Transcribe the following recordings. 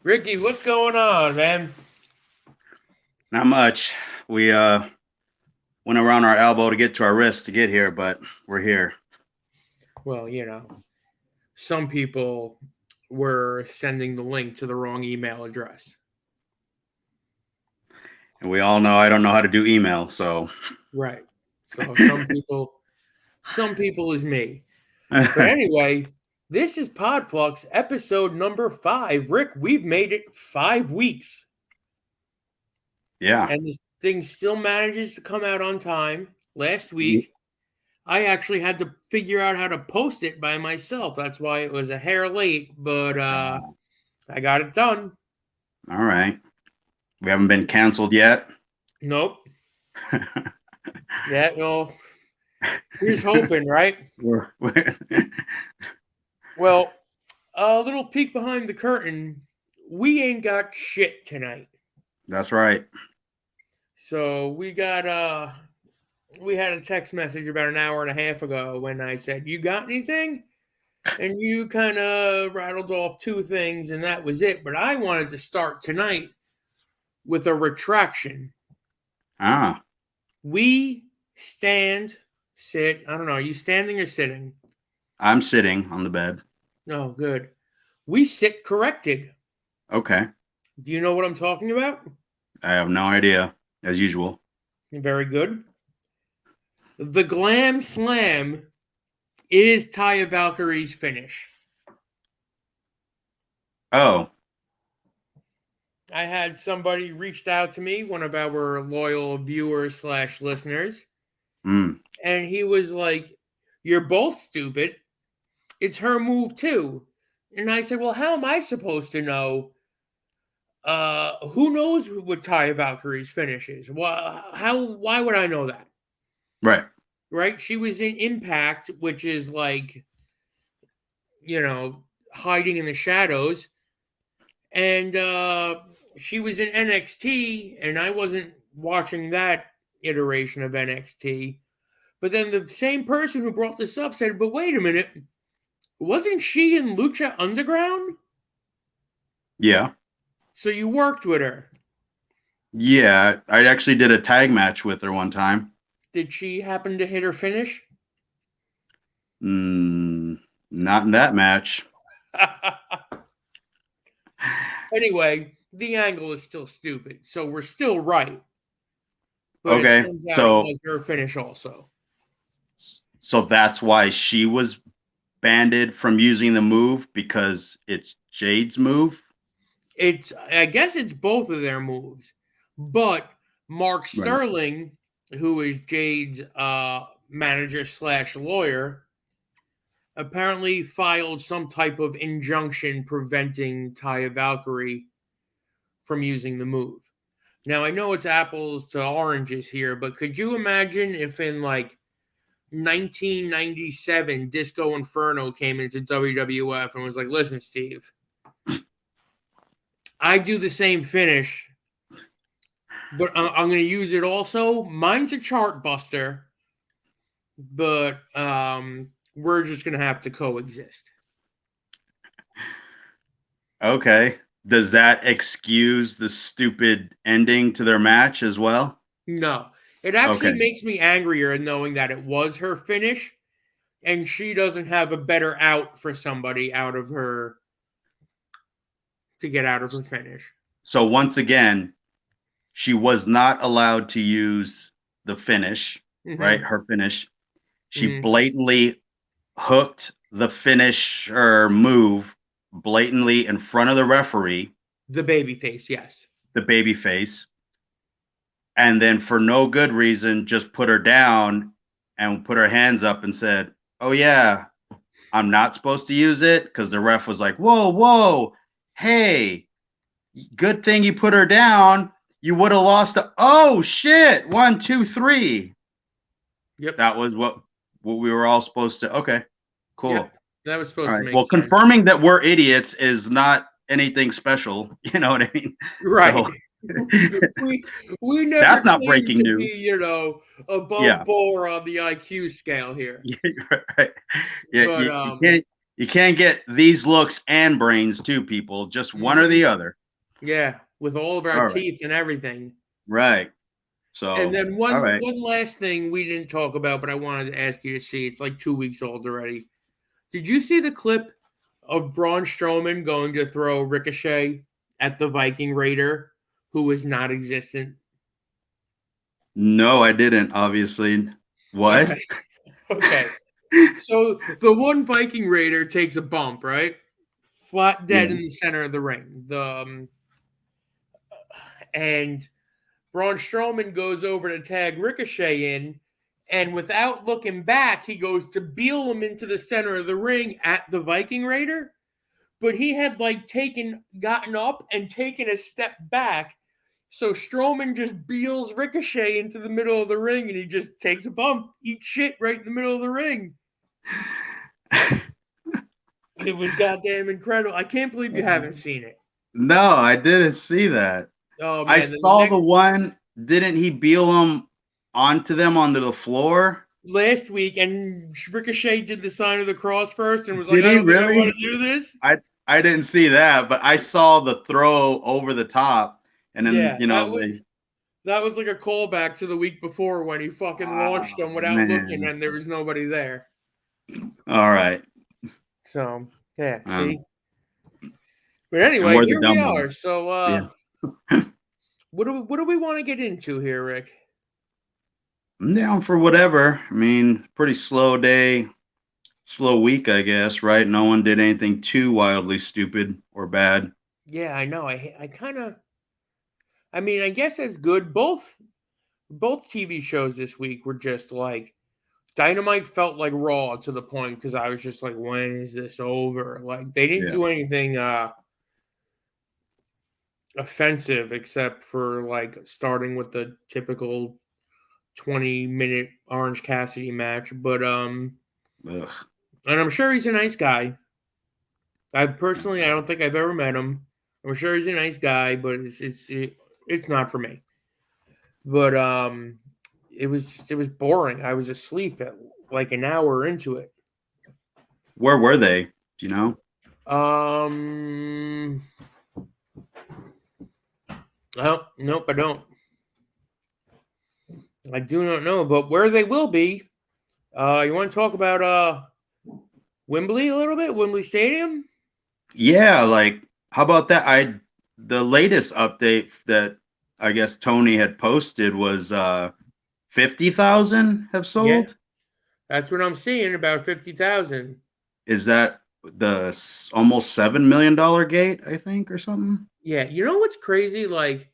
Ricky, what's going on, man? Not much. We went around our elbow to get to our wrist to get here, but we're here. Well, some people were sending the link to the wrong email address. And we all know I don't know how to do email, so Right. So some people is me. But anyway, this is Podfluxxx episode number 5. Rick, we've made it 5 weeks. yeah. And this thing still manages to come out on time. Last week, I actually had to figure out how to post it by myself. That's why it was a hair late, but I got it done. All right. We haven't been canceled yet. Nope. Yeah, well, here's hoping, right? we're Well, a little peek behind the curtain. We ain't got shit tonight. That's right. So we had a text message about an hour and a half ago when I said, "You got anything?" And you kind of rattled off two things and that was it, but I wanted to start tonight with a retraction. Ah, We stand, sit, I don't know, are you standing or sitting? I'm sitting on the bed. No, good. We sit corrected. Okay. Do you know what I'm talking about? I have no idea, as usual. Very good. The Glam Slam is Taya Valkyrie's finish. Oh. I had somebody reached out to me, one of our loyal viewers slash listeners, Mm. and he was like, "You're both stupid. It's her move too." And I said, "Well, how am I supposed to know? Who knows what Taya Valkyrie's finish is? Why would I know that? Right. Right? She was in Impact, which is like, you know, hiding in the shadows, and she was in NXT, and I wasn't watching that iteration of NXT. But then the same person who brought this up said, "But wait a minute, wasn't she in Lucha Underground? Yeah. So you worked with her. Yeah. I actually did a tag match with her one time. Did she happen to hit her finish?" Mm, not in that match. Anyway, the angle is still stupid, so we're still right. But it Okay. turns out it So was her finish also. So that's why she was banded from using the move because it's Jade's move. I guess it's both of their moves, but Mark Right. Sterling, who is Jade's manager slash lawyer, apparently filed some type of injunction preventing Taya Valkyrie from using the move. Now I know it's apples to oranges here, but could you imagine if in like 1997 Disco Inferno came into WWF and was like, "Listen, Steve, I do the same finish, but I'm going to use it also. Mine's a chart buster, but we're just going to have to coexist." Okay. Does that excuse the stupid ending to their match as well? No, it actually Okay. makes me angrier knowing that it was her finish and she doesn't have a better out for somebody out of her to get out of her finish. So once again, she was not allowed to use the finish, right? Mm-hmm. Her finish. She Mm-hmm. blatantly hooked the finish or move blatantly in front of the referee, The baby face, yes. the baby face, and then for no good reason just put her down and put her hands up and said, "Oh yeah, I'm not supposed to use it," because the ref was like, "Whoa, whoa, hey, good thing you put her down. You would have lost. Oh shit! 1, 2, 3." Yep. That was what we were all supposed to. Okay, Yep. cool. That was All supposed to right. make Well, sense. confirming that we're idiots is not anything special. You know what I mean? Right. So we we never that's not claimed breaking to be, news. above Yeah. board on the IQ scale here. Right. Yeah, But you can't. You can't get these looks and brains too, people. Just one or the other. Yeah, with all of our teeth and everything. Right. So, And then all right. one last thing we didn't talk about, but I wanted to ask you to see. It's like 2 weeks old already. Did you see the clip of Braun Strowman going to throw Ricochet at the Viking Raider, who was not existent? No, I didn't, obviously. What? Okay. Okay. So the one Viking Raider takes a bump, right? Flat dead Yeah. in the center of the ring. And Braun Strowman goes over to tag Ricochet in, and without looking back, he goes to beal him into the center of the ring at the Viking Raider. But he had gotten up and taken a step back. So Strowman just beals Ricochet into the middle of the ring, and he just takes a bump, eats shit right in the middle of the ring. It was goddamn incredible. I can't believe you haven't seen it. No, I didn't see that. Oh I man, saw the one. Didn't he beal him onto the floor? last week, and Ricochet did the sign of the cross first and was like, Did I he don't think I want really? to do this. I didn't see that, but I saw the throw over the top, and then Yeah, that was like a callback to the week before when he fucking launched him without looking man. and there was nobody there. All right. So yeah, see. But anyway, And we're the here we dumb are. ones. So Yeah. what do we want to get into here, Rick? I'm down for whatever. I mean, pretty slow day, slow week, I guess, right? No one did anything too wildly stupid or bad. Yeah, I know. I kind of. I mean, I guess that's good. Both TV shows this week were just like Dynamite felt like Raw to the point because I was just like, when is this over? Like they didn't Yeah. do anything offensive except for like starting with the typical 20-minute Orange Cassidy match. But Ugh. and I'm sure he's a nice guy. I don't think I've ever met him. I'm sure he's a nice guy, but it's not for me. But it was boring. I was asleep at like an hour into it. Where were they? Do you know? Oh, nope, I don't. I do not know, but where they will be. You want to talk about Wembley a little bit? Wembley Stadium? Yeah, like how about that? The latest update that I guess Tony had posted was 50,000 have Yeah, sold. that's what I'm seeing. About 50,000. Is that the almost $7 million gate, I think, or something? Yeah, you know what's crazy? Like,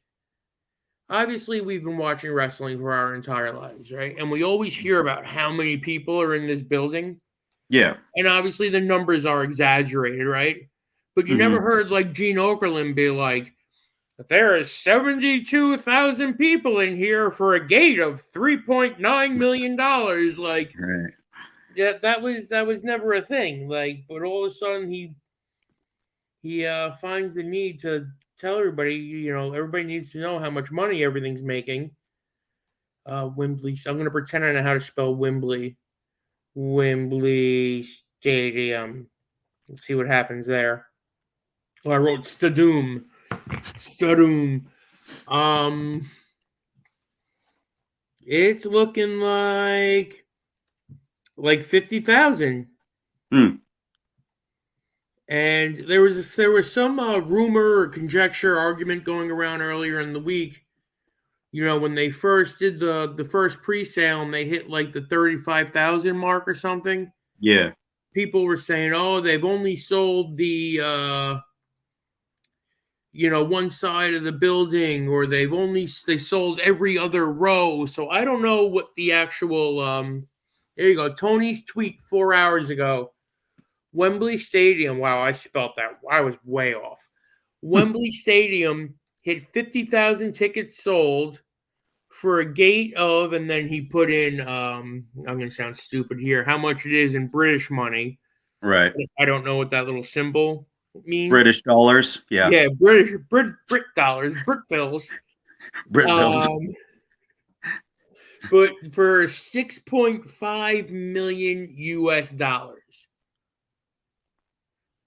obviously, we've been watching wrestling for our entire lives, right? And we always hear about how many people are in this building. Yeah. And obviously, the numbers are exaggerated, right? But you never Hmm. heard like Gene Okerlund be like, there is 72,000 people in here for a gate of $3.9 million. Like, Right. yeah, that was never a thing. Like, but all of a sudden he finds the need to tell everybody, everybody needs to know how much money everything's making. Wembley. So I'm gonna pretend I know how to spell Wembley. Wembley Stadium. Let's see what happens there. Oh, I wrote Stadium. Stadium. It's looking like 50,000. Hmm. And there was some rumor or conjecture argument going around earlier in the week. When they first did the first pre-sale and they hit like the 35,000 mark or something, Yeah. people were saying, "Oh, they've only sold the one side of the building, or they sold every other row." So I don't know what the actual there you go. Tony's tweet 4 hours ago. Wembley Stadium. Wow, I spelt that. I was way off. Wembley Stadium hit 50,000 tickets sold for a gate of, and then he put in, I'm going to sound stupid here, how much it is in British money. Right. I don't know what that little symbol means. British dollars. Yeah. Yeah, Brit dollars, Brit bills. Brit bills. But for 6.5 million US dollars.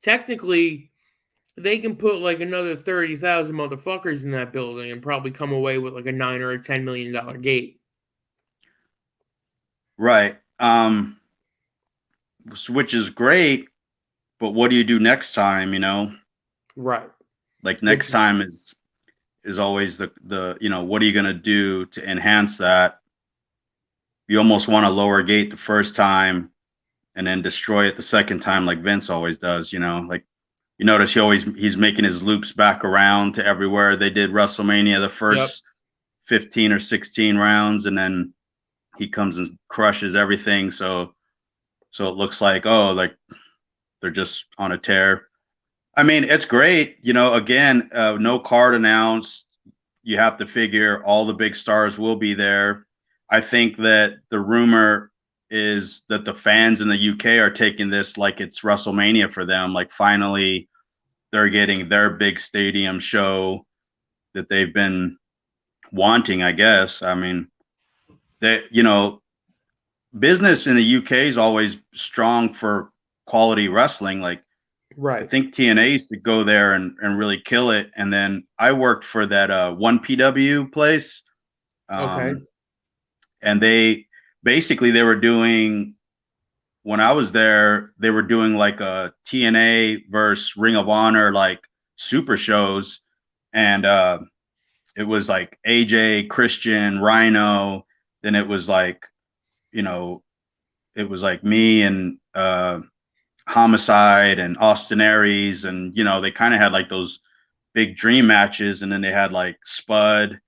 technically they can put like another 30,000 motherfuckers in that building and probably come away with like a $9 or a $10 million gate. Right. Which is great, but what do you do next time, you know? Right. Like next time is always the what are you going to do to enhance that? You almost want to lower gate the first time and then destroy it the second time like Vince always does, you know? Like you notice he's making his loops back around to everywhere. They did WrestleMania the first 15 or 16 rounds, and then he comes and crushes everything. So it looks like, oh, like they're just on a tear. I mean, it's great. You know, again, no card announced. You have to figure all the big stars will be there. I think that the rumor is that the fans in the UK are taking this like it's WrestleMania for them. Like finally they're getting their big stadium show that they've been wanting, I guess. I mean, business in the UK is always strong for quality wrestling. Like, right. I think TNA used to go there and really kill it. And then I worked for that 1PW place. Okay. And they were doing, when I was there, they were doing like a TNA versus Ring of Honor, like super shows. And it was like AJ, Christian, Rhino. Then it was like, it was like me and Homicide and Austin Aries, and they kind of had like those big dream matches, and then they had like Spud,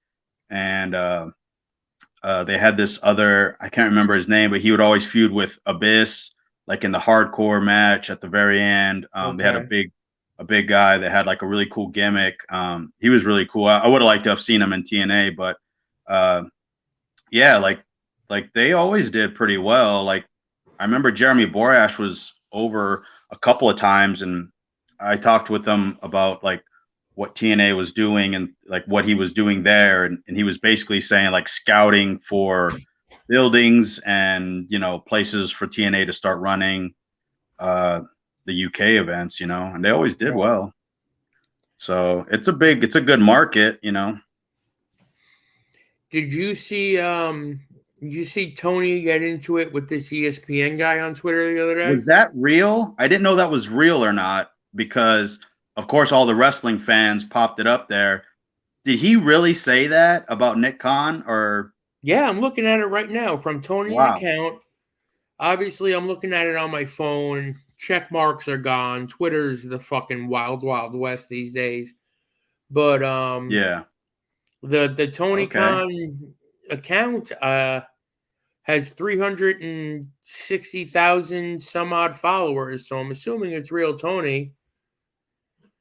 and they had this other, I can't remember his name, but he would always feud with Abyss, like in the hardcore match at the very end. They had a big guy that had like a really cool gimmick. He was really cool. I would have liked to have seen him in TNA, but yeah, like they always did pretty well. Like I remember Jeremy Borash was over a couple of times, and I talked with him about like what TNA was doing and like what he was doing there, and he was basically saying like scouting for buildings and places for TNA to start running the UK events, and they always did well. So it's a good market, Did you see Tony get into it with this ESPN guy on Twitter the other day? Was that real? I didn't know that was real or not, because of course all the wrestling fans popped it up there. Did he really say that about Nick Khan? Or yeah, I'm looking at it right now from Tony's account. Obviously, I'm looking at it on my phone. Check marks are gone. Twitter's the fucking wild, wild west these days. But yeah, the Tony Khan account has 360,000 some odd followers, so I'm assuming it's real Tony.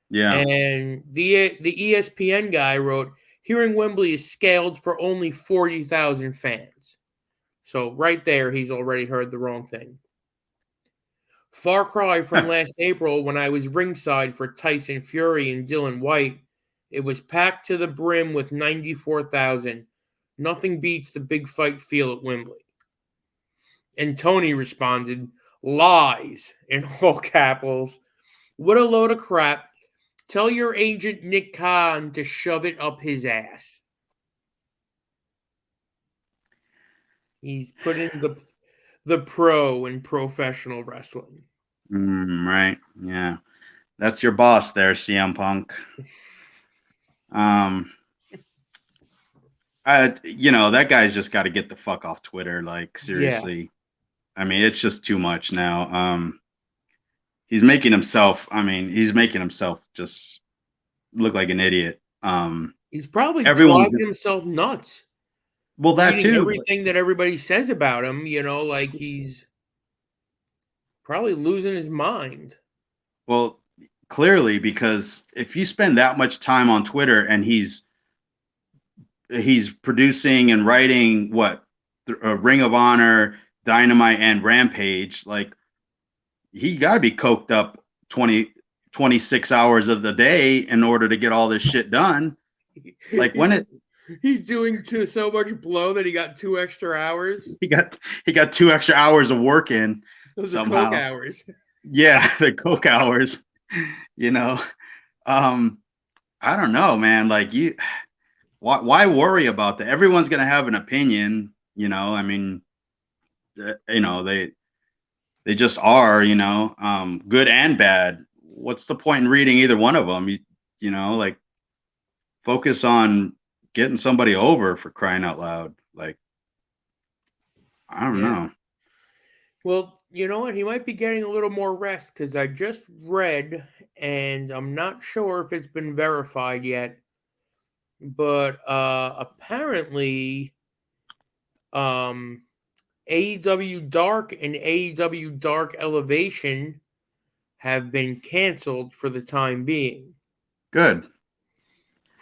Yeah. And the ESPN guy wrote, "Hearing Wembley is scaled for only 40,000 fans." So right there, he's already heard the wrong thing. Far cry from last April when I was ringside for Tyson Fury and Dylan White. It was packed to the brim with 94,000. Nothing beats the big fight feel at Wembley. And Tony responded, "Lies," in all capitals. "What a load of crap. Tell your agent Nick Khan to shove it up his ass." He's putting the pro in professional wrestling. Right. Yeah. That's your boss there, CM Punk. That guy's just got to get the fuck off Twitter. Like, seriously. Yeah. I mean, it's just too much now. He's making himself just look like an idiot. He's probably driving himself nuts. Well, that too. Everything that everybody says about him, like he's probably losing his mind. Well, clearly, because if you spend that much time on Twitter and he's producing and writing Ring of Honor, Dynamite, and Rampage, like he got to be coked up 26 hours of the day in order to get all this shit done. Like he's doing so much blow that he got 2 extra hours. He got 2 extra hours of work in. Those are coke hours. Yeah, the coke hours. you know. Um, I don't know, man. Like why worry about that? Everyone's gonna have an opinion, you know. I mean, you know, they just are, you know, good and bad. What's the point in reading either one of them? You know, like focus on getting somebody over for crying out loud. Like, I don't Yeah. know. Well, you know what? He might be getting a little more rest because I just read, and I'm not sure if it's been verified yet, but apparently, um, AEW Dark and AEW Dark Elevation have been canceled for the time being. Good.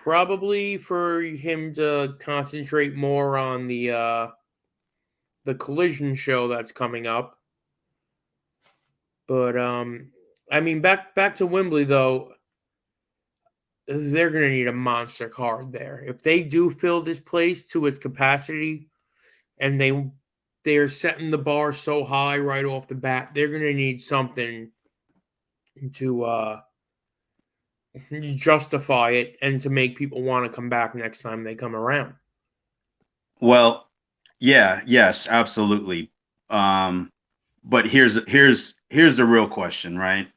Probably for him to concentrate more on the Collision show that's coming up. But I mean, back to Wembley though, they're gonna need a monster card there. If they do fill this place to its capacity, and they're setting the bar so high right off the bat, they're gonna need something to justify it and to make people want to come back next time they come around. Well, yeah, yes, absolutely. Um, but here's the real question, right?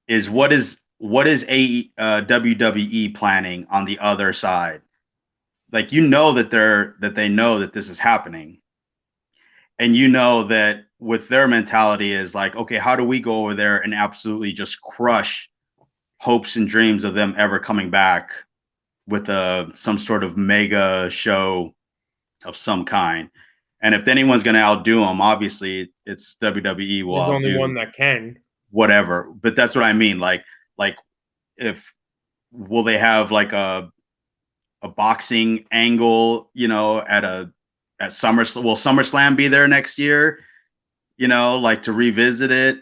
Is what is a WWE planning on the other side? Like you know that they know that this is happening, and you know that with their mentality is like, okay, how do we go over there and absolutely just crush hopes and dreams of them ever coming back with some sort of mega show of some kind. And if anyone's going to outdo them, obviously it's WWE will There's only one outdo that can. whatever. But that's what I mean. Like if will they have like a boxing angle, you know, at SummerSlam? Will SummerSlam be there next year? You know, like to revisit it.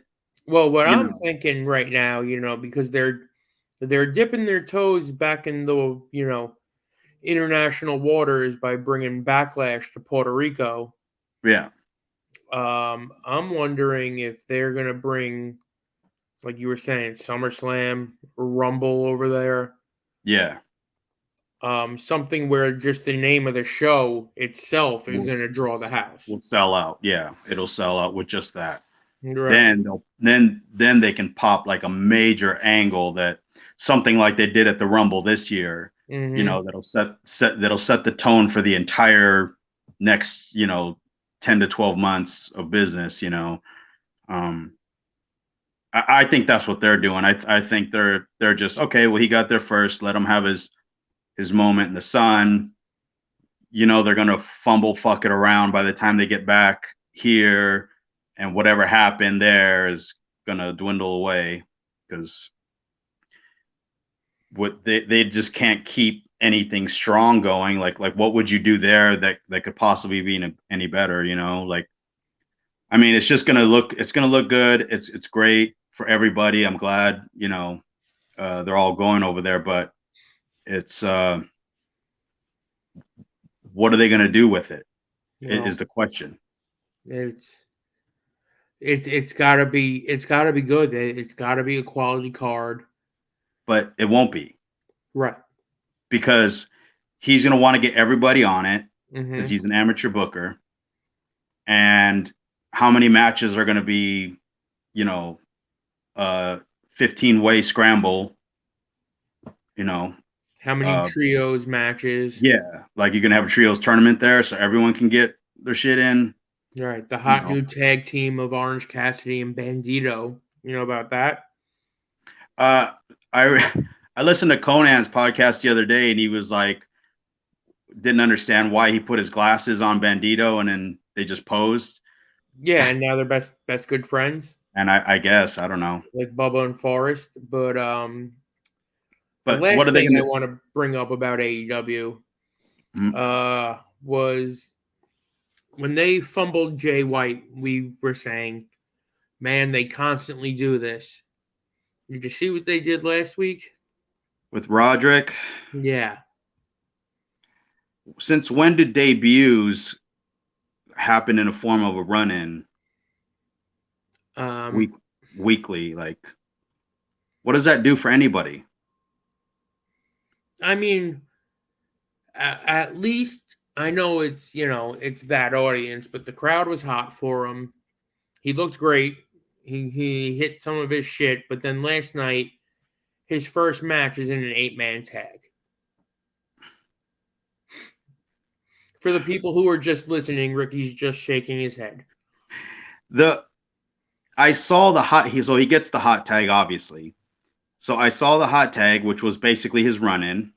Well, what You I'm know, thinking right now, because they're dipping their toes back in the international waters by bringing Backlash to Puerto Rico. yeah, I'm wondering if they're gonna bring, like you were saying, SummerSlam, Rumble over there. yeah. Something where just the name of the show itself is Will gonna draw the house. will sell out. Yeah, it'll sell out with just that. Right. Then they can pop like a major angle that something like they did at the Rumble this year, you Mm-hmm. know, that'll set the tone for the entire next, you know, 10 to 12 months of business, you know. Um I think that's what they're doing. I think they're just okay, well he got there first, let him have his moment in the sun. You know they're gonna fumble fuck it around by the time they get back here, and whatever happened there is gonna dwindle away because what they just can't keep anything strong going. Like what would you do there that could possibly be any better? You know, like I mean, it's gonna look good. It's great for everybody. I'm glad you know they're all going over there, but it's what are they gonna do with it? Is Well, the question. it's it's gotta be good. It's gotta be a quality card. But it won't be Right. because he's going to want to get everybody on it because Mm-hmm. he's an amateur booker. And how many matches are going to be, you know, 15-way scramble, you know? How many Uh, trios matches? yeah, like you're going to have a trios tournament there so everyone can get their shit in, Right. The you hot know. new tag team of Orange Cassidy and Bandito. You know about that? Uh, I I listened to Conan's podcast the other day and he was like, didn't understand why he put his glasses on Bandito and then they just posed. Yeah, and now they're best good friends, And I guess, I don't know. like Bubba and Forrest. But the But what are last they thing going I to? want to bring up about AEW Mm, was when they fumbled Jay White. We were saying, man, they constantly do this. Did you see what they did last week? with Roderick? Yeah. Since when did debuts happen in the form of a run-in Um, week weekly? Like What does that do for anybody? I mean, at least I know it's that audience, but the crowd was hot for him. He looked great. He hit some of his shit, but then last night his first match is in an 8-man tag. For the people who are just listening, Ricky's just shaking his head. I saw the hot. So he gets the hot tag, obviously. So I saw the hot tag, which was basically his run-in.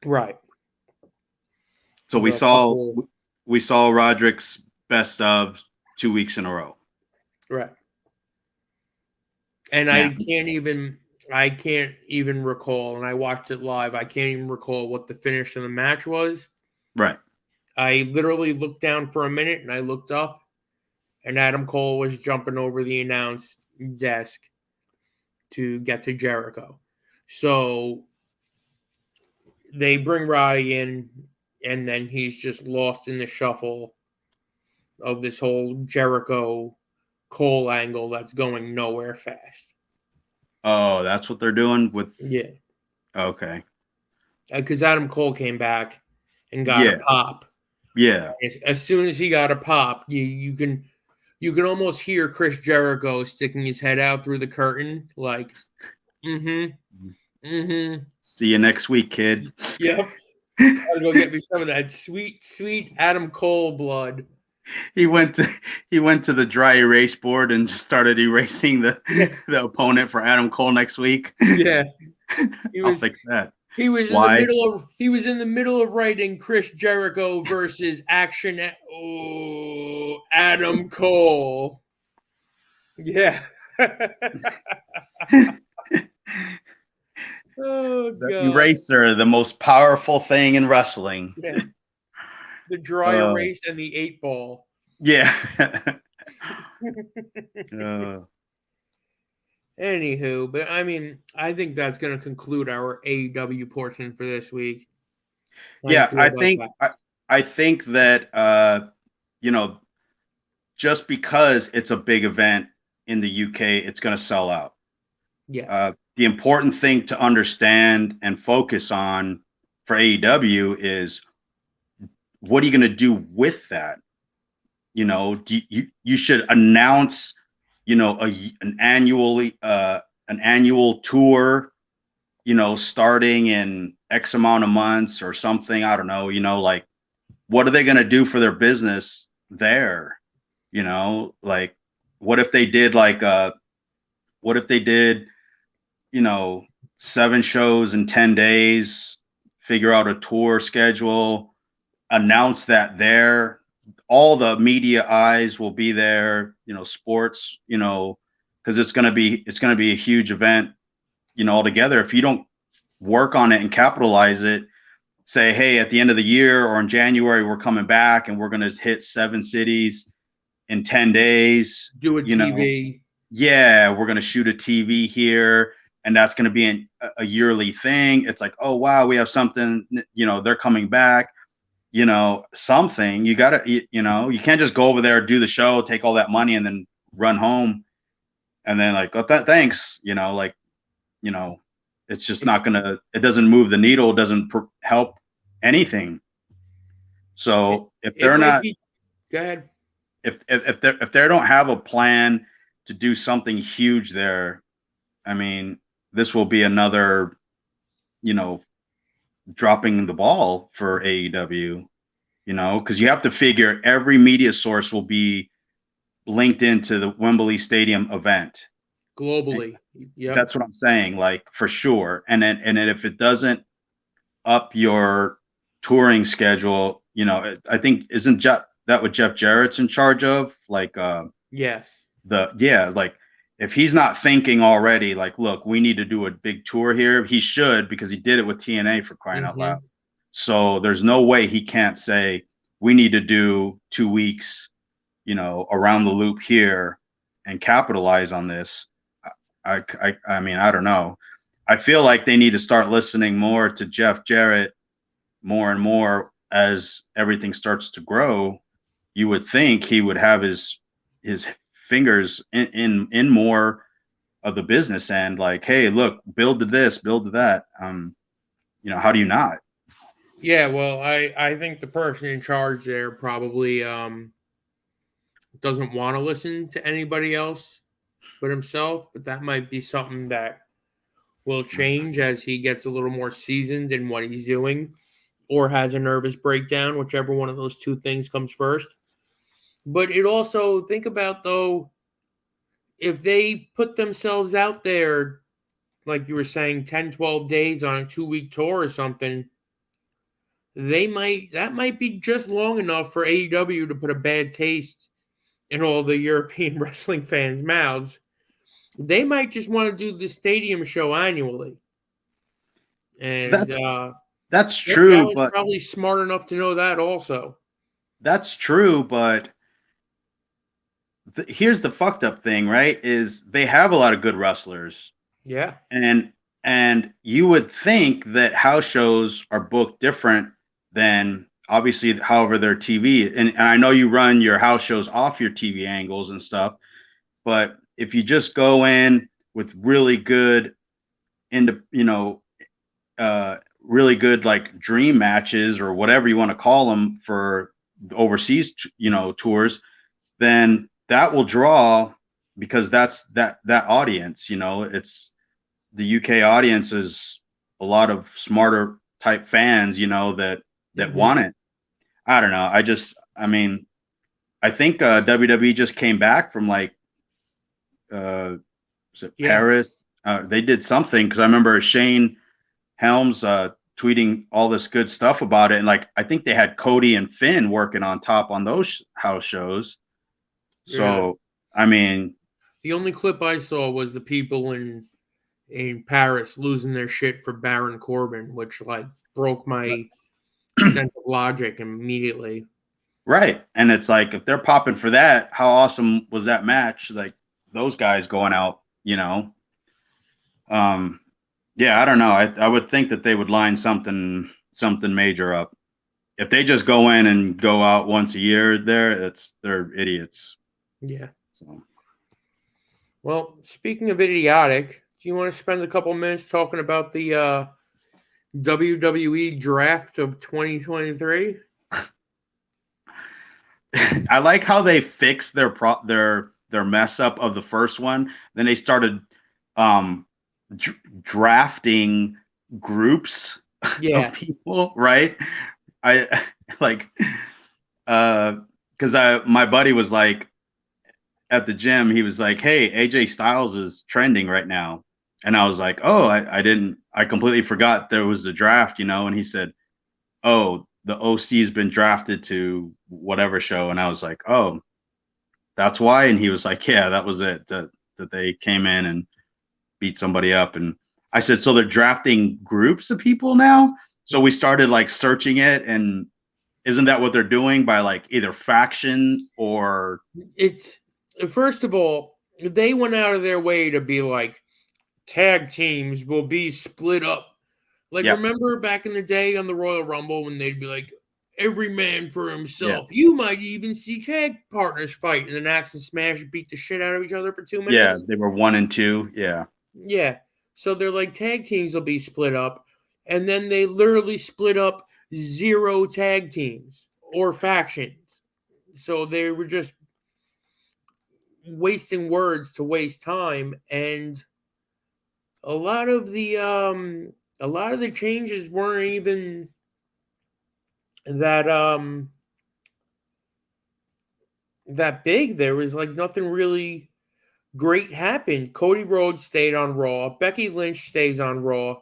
Right. So we saw Roderick's best of 2 weeks in a row. Right. And I can't even recall, and I watched it live, I can't even recall what the finish of the match was. Right. I literally looked down for a minute and I looked up, and Adam Cole was jumping over the announce desk to get to Jericho. So they bring Roddy in, and then he's just lost in the shuffle of this whole Jericho Cole angle that's going nowhere fast. Oh, that's what they're doing with. Yeah. Okay. Because Adam Cole came back and got a pop. Yeah. As soon as he got a pop, you can almost hear Chris Jericho sticking his head out through the curtain, like, See you next week, kid. Yep. Gotta go get me some of that sweet, sweet Adam Cole blood. He went to the dry erase board and just started erasing the opponent for Adam Cole next week. Yeah. I'll fix that. He was in the middle of writing Chris Jericho versus Adam Cole. Yeah. Oh, God. The eraser, the most powerful thing in wrestling. Yeah. The dry erase and the 8-ball. Yeah. Anywho, but I mean, I think that's going to conclude our AEW portion for this week. I think that just because it's a big event in the UK, it's going to sell out. Yes. The important thing to understand and focus on for AEW is, what are you going to do with that? You should announce, an annual tour, starting in X amount of months or something. I don't know, like, what are they going to do for their business there? Like, what if they did 7 shows in 10 days, figure out a tour schedule, announce that there, all the media eyes will be there, sports, because it's going to be a huge event, altogether. If you don't work on it and capitalize it, say, hey, at the end of the year or in January, we're coming back and we're going to hit 7 cities in 10 days. Do a TV. Yeah, we're going to shoot a TV here, and that's going to be a yearly thing. It's like, oh, wow, we have something, they're coming back, something. You got to, you can't just go over there, do the show, take all that money, and then run home. And then like, oh, thanks, it's just not going to, it doesn't move the needle. It doesn't help anything. So if they're not, go ahead. If they don't have a plan to do something huge there, I mean, this will be another, dropping the ball for AEW, because you have to figure every media source will be linked into the Wembley Stadium event globally. Yeah, that's what I'm saying, like, for sure. And then if it doesn't up your touring schedule, I think isn't that what Jeff Jarrett's in charge of? Like, yes, like, if he's not thinking already, like, look, we need to do a big tour here, he should, because he did it with TNA, for crying out loud. So there's no way he can't say, we need to do 2 weeks, around the loop here and capitalize on this. I mean, I don't know. I feel like they need to start listening more to Jeff Jarrett more and more as everything starts to grow. You would think he would have his fingers in more of the business end. Like, hey, look, build to this, build to that. How do you not? Yeah, well, I think the person in charge there probably doesn't want to listen to anybody else but himself, but that might be something that will change as he gets a little more seasoned in what he's doing or has a nervous breakdown, whichever one of those two things comes first. But it also, think about though, if they put themselves out there, like you were saying, 10, 12 days on a 2-week tour or something, that might be just long enough for AEW to put a bad taste in all the European wrestling fans' mouths. They might just want to do the stadium show annually. And That's Jeff true, Jarrett's but probably smart enough to know that also. that's true, but here's the fucked up thing, right? Is they have a lot of good wrestlers, Yeah. and you would think that house shows are booked different than obviously however their TV. And I know you run your house shows off your TV angles and stuff, but if you just go in with really good into really good like dream matches or whatever you want to call them for overseas tours, then that will draw, because that's that audience, it's the UK audience is a lot of smarter type fans, that Mm-hmm. want it. I don't know. I mean, I think WWE just came back from like was it Yeah. Paris? They did something because I remember Shane Helms tweeting all this good stuff about it, and like I think they had Cody and Finn working on top on those house shows. Yeah. So I mean, The only clip I saw was the people in Paris losing their shit for Baron Corbin, which like broke my sense of logic immediately. right. And it's like if they're popping for that, how awesome was that match? Like those guys going out, Um, yeah, I don't know. I would think that they would line something major up. If they just go in and go out once a year, they're idiots. Yeah. So Well, speaking of idiotic, do you want to spend a couple minutes talking about the WWE draft of 2023? I like how they fixed their mess up of the first one. Then they started um drafting groups of Yeah. people, right? I like because I my buddy was like at the gym, he was like, "Hey, AJ Styles is trending right now," and I was like, "Oh, I completely forgot there was a draft," And he said, "Oh, the OC's been drafted to whatever show," and I was like, "Oh, that's why." And he was like, "Yeah, that was it. That they came in and beat somebody up." And I said, "So they're drafting groups of people now?" So we started like searching it, and isn't that what they're doing by like either faction or It's first of all, they went out of their way to be like tag teams will be split up. Like yeah, remember back in the day on the Royal Rumble when they'd be like every man for yeah, himself. You might even see tag partners fight and then Axe and Smash beat the shit out of each other for 2 yeah, minutes. they were 1 and 2, yeah. Yeah. So they're like tag teams will be split up and then they literally split up 0 tag teams or factions. So they were just wasting words to waste time, and a lot of the changes weren't even that that big. There was like nothing really great happened. Cody Rhodes stayed on Raw. Becky Lynch stays on Raw.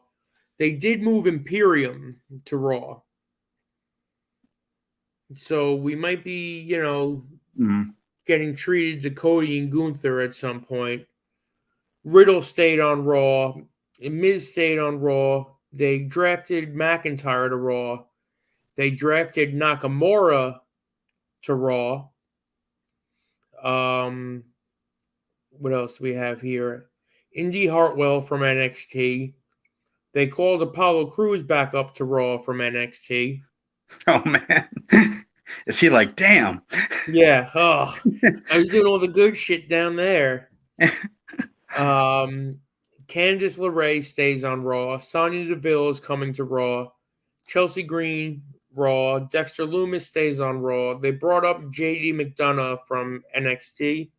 They did move Imperium to Raw. So we might be, Mhm. getting treated to Cody and Gunther at some point. Riddle stayed on Raw. Miz stayed on Raw. They drafted McIntyre to Raw. They drafted Nakamura to Raw. Um, what else do we have here? Indy Hartwell from NXT. They called Apollo Crews back up to Raw from NXT. Oh man. Is he like, damn? Yeah, I was doing all the good shit down there. Um, Candice LeRae stays on Raw. Sonya Deville is coming to Raw. Chelsea Green, Raw. Dexter Loomis stays on Raw. They brought up JD McDonough from NXT.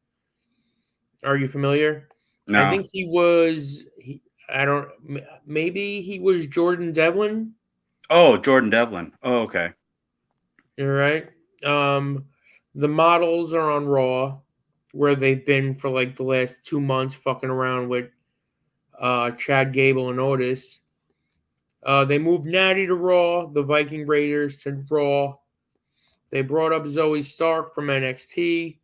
Are you familiar? I No. think he was. I don't. Maybe he was Jordan Devlin. Oh, Jordan Devlin. Oh, okay. You're right. The models are on Raw, where they've been for like the last 2 months, fucking around with Chad Gable and Otis. They moved Natty to Raw, the Viking Raiders to Raw. They brought up Zoe Stark from NXT.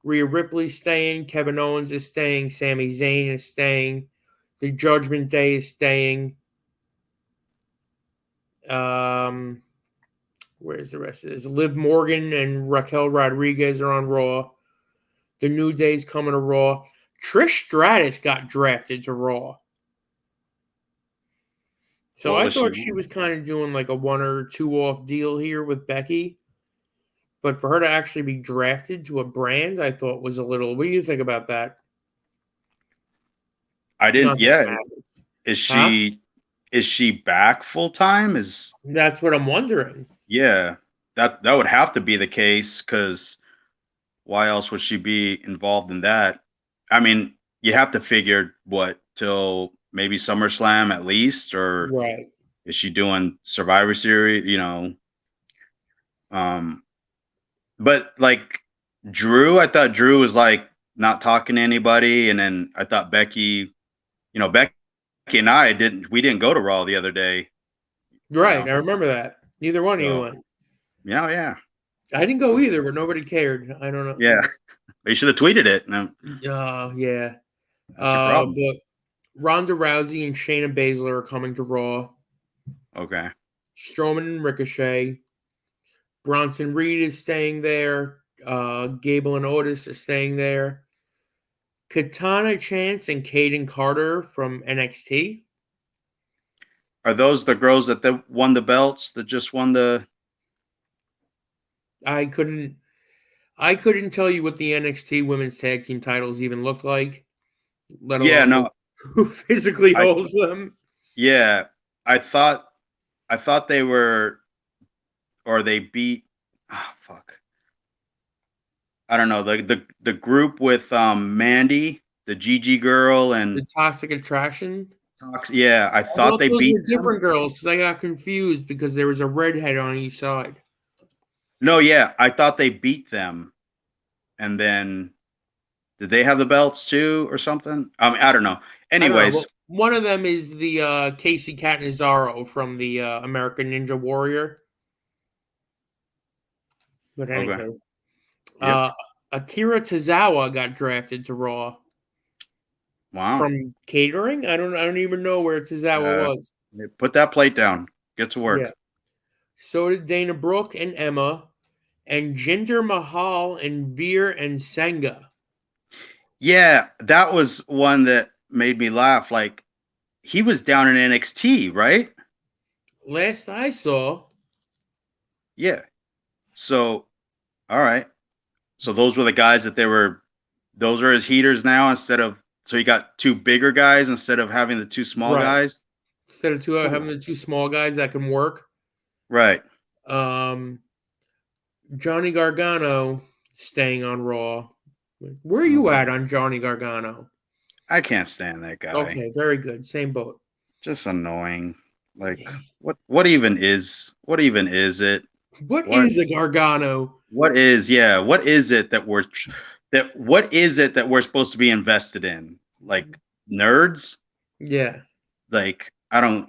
Rhea Ripley staying. Kevin Owens is staying. Sami Zayn is staying. The Judgment Day is staying. Where's the rest of this? Liv Morgan and Raquel Rodriguez are on Raw. The New Day's coming to Raw. Trish Stratus got drafted to Raw. So What I was she thought she on? was kind of doing like a 1 or 2 off deal here with Becky. But for her to actually be drafted to a brand, I thought was a little. What do you think about that? I didn't. Not that it Yeah. matters. Is Huh? she back full time? That's what I'm wondering. Yeah. That would have to be the case, because why else would she be involved in that? I mean, you have to figure what till maybe SummerSlam at least, or Right. is she doing Survivor Series? Um, but like Drew, I thought Drew was like not talking to anybody, and then I thought Becky and I we didn't go to Raw the other day, you Right. know. I remember that. Neither one of you So went. yeah. I didn't go either, but nobody cared. I don't Yeah. know. You should have tweeted it. No, Yeah. that's your problem. But Ronda Rousey and Shayna Baszler are coming to Raw. Okay. Strowman and Ricochet. Bronson Reed is staying there. Gable and Otis are staying there. Katana Chance and Caden Carter from NXT. Are those the girls that won the belts, that just won the? I couldn't tell you what the NXT Women's Tag Team titles even looked like, let Yeah, alone no. who physically I holds them. Yeah, I thought they were, or they beat, fuck. I don't know, the group with Mandy, the GG girl, The and Toxic Attraction. Yeah, I I thought thought they those beat were them. different girls because I got confused because there was a redhead on each side. No, yeah, I thought they beat them, and then did they have the belts too or something? I don't know. I don't know, Anyways, but one of them is the Casey Catanzaro from the American Ninja Warrior. But okay. anywho, Yep. uh, Akira Tozawa got drafted to Raw Wow. from catering. I don't even know where Tozawa Uh, was. Put that plate down. Get to Yeah. work. So did Dana Brooke and Emma, and Jinder Mahal and Veer and Senga. Yeah, that was one that made me laugh. Like, he was down in NXT, right? Last I saw, Yeah. So, all right. So those were the guys that they were. Those are his heaters now, instead of. So he got two bigger guys instead of having the two small right, guys. instead of having Cool. the two small guys that can work, Right. um, Johnny Gargano staying on Raw. Where are you Okay. at on Johnny Gargano? I can't stand that guy. Okay, very good. Same boat. Just annoying. Like, what even is it? What is a What's Gargano? what is it that we're supposed to be invested in? Like, nerds? Yeah, Like, I don't,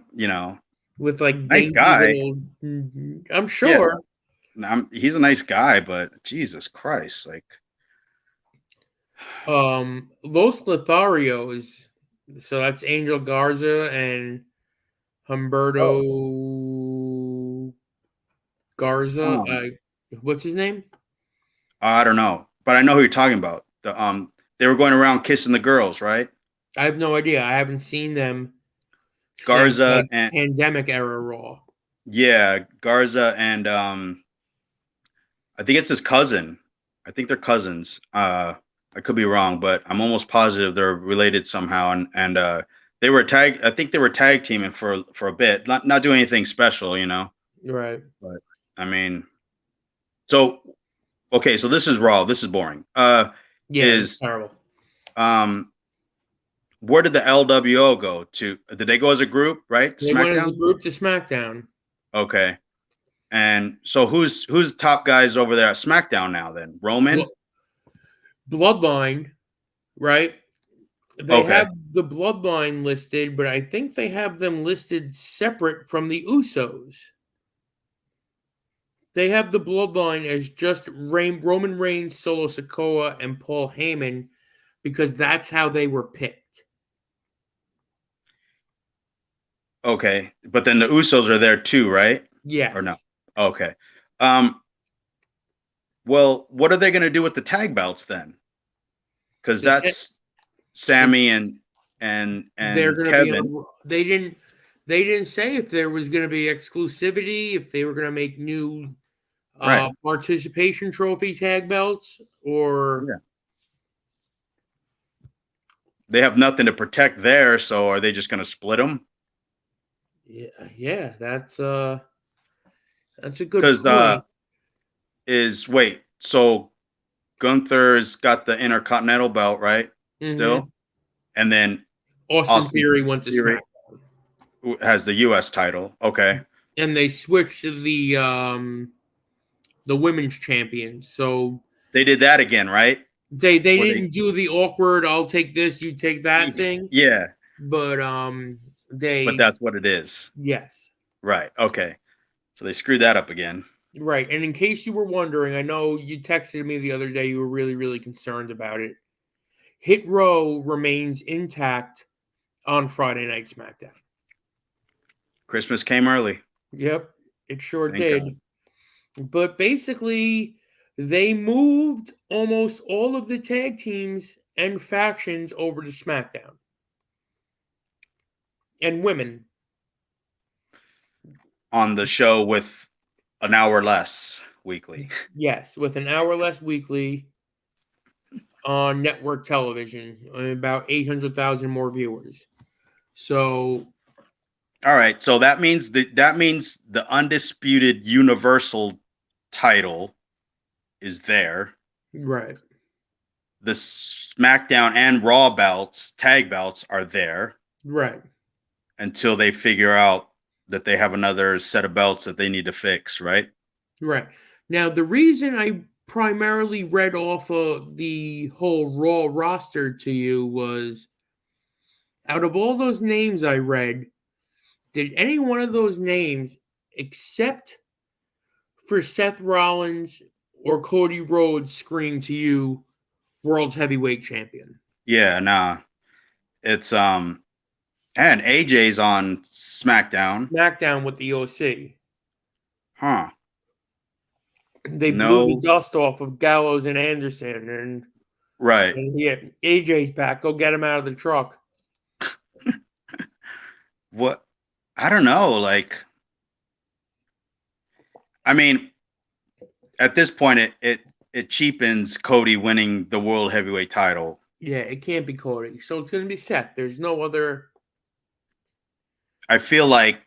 with like nice dainty guy. little. I'm Yeah, sure. he's a nice guy, but Jesus Christ, like, Los Lotharios. So that's Angel Garza and oh, Humberto Garza. um, What's his name? I don't know, but I know who you're talking about. They were going around kissing the girls, right? I have no idea. I haven't seen them since Garza like and pandemic era Raw. Yeah, Garza and I think it's his cousin. I think they're cousins. I could be wrong, but I'm almost positive they're related somehow. And they were tag. I think they were tag teaming for a bit, not doing anything special, Right. But I mean, so okay, so this is Raw. This is boring. Yeah, it was Is terrible. Where did the LWO go to? Did they go as a group, right? They went as a SmackDown. group to SmackDown. Okay. And so who's top guys over there at SmackDown now then? Roman? Bloodline, right? They Okay. have the Bloodline listed, but I think they have them listed separate from the Usos. They have the Bloodline as just Roman Reigns, Solo Sikoa, and Paul Heyman because that's how they were picked. Okay. But then the Usos are there too, right? Yes. Or no? Okay. Well, what are they going to do with the tag belts then? Because that's Sammy and they're going to be Kevin. on. They didn't say if there was going to be exclusivity, if they were going to make new Right. participation trophy tag belts, or Yeah. They have nothing to protect there, so are they just going to split them? yeah, that's a good Because point. wait, so Gunther's got the Intercontinental belt, right? Mm-hmm. Still, and then Austin Austin Theory went to Theory SmackDown, has the U.S. title. Okay, and they switched to the women's champion. So they did that again, right? they Where they, didn't do the awkward "I'll take this, you take that" thing, yeah, but but they that's what it is, yes. right? Okay, so they screwed that up again. Right. And in case you were wondering, I know you texted me the other day, you were really, really concerned about it. Hit Row remains intact on Friday Night SmackDown. Christmas came early. Yep, it sure Thank God. did. But basically, they moved almost all of the tag teams and factions over to SmackDown. And women. On the show with an hour less weekly. Yes, with an hour less weekly on network television, about 800,000 more viewers. So All right, so that means the undisputed Universal title is there. right. The SmackDown and Raw belts, tag belts, are there Right. until they figure out that they have another set of belts that they need to fix, right? Right. Now, the reason I primarily read off of the whole Raw roster to you was out of all those names I read, did any one of those names, except for Seth Rollins or Cody Rhodes, scream to you World's Heavyweight Champion? Yeah, nah. It's and AJ's on SmackDown. SmackDown with the OC. Huh. They blew the No. dust off of Gallows and Anderson and Right. said, yeah, AJ's back. Go get him out of the truck. What, I don't know, like, I mean, at this point it cheapens Cody winning the World Heavyweight title. Yeah, it can't be Cody. So it's going to be Seth. There's no other. I feel like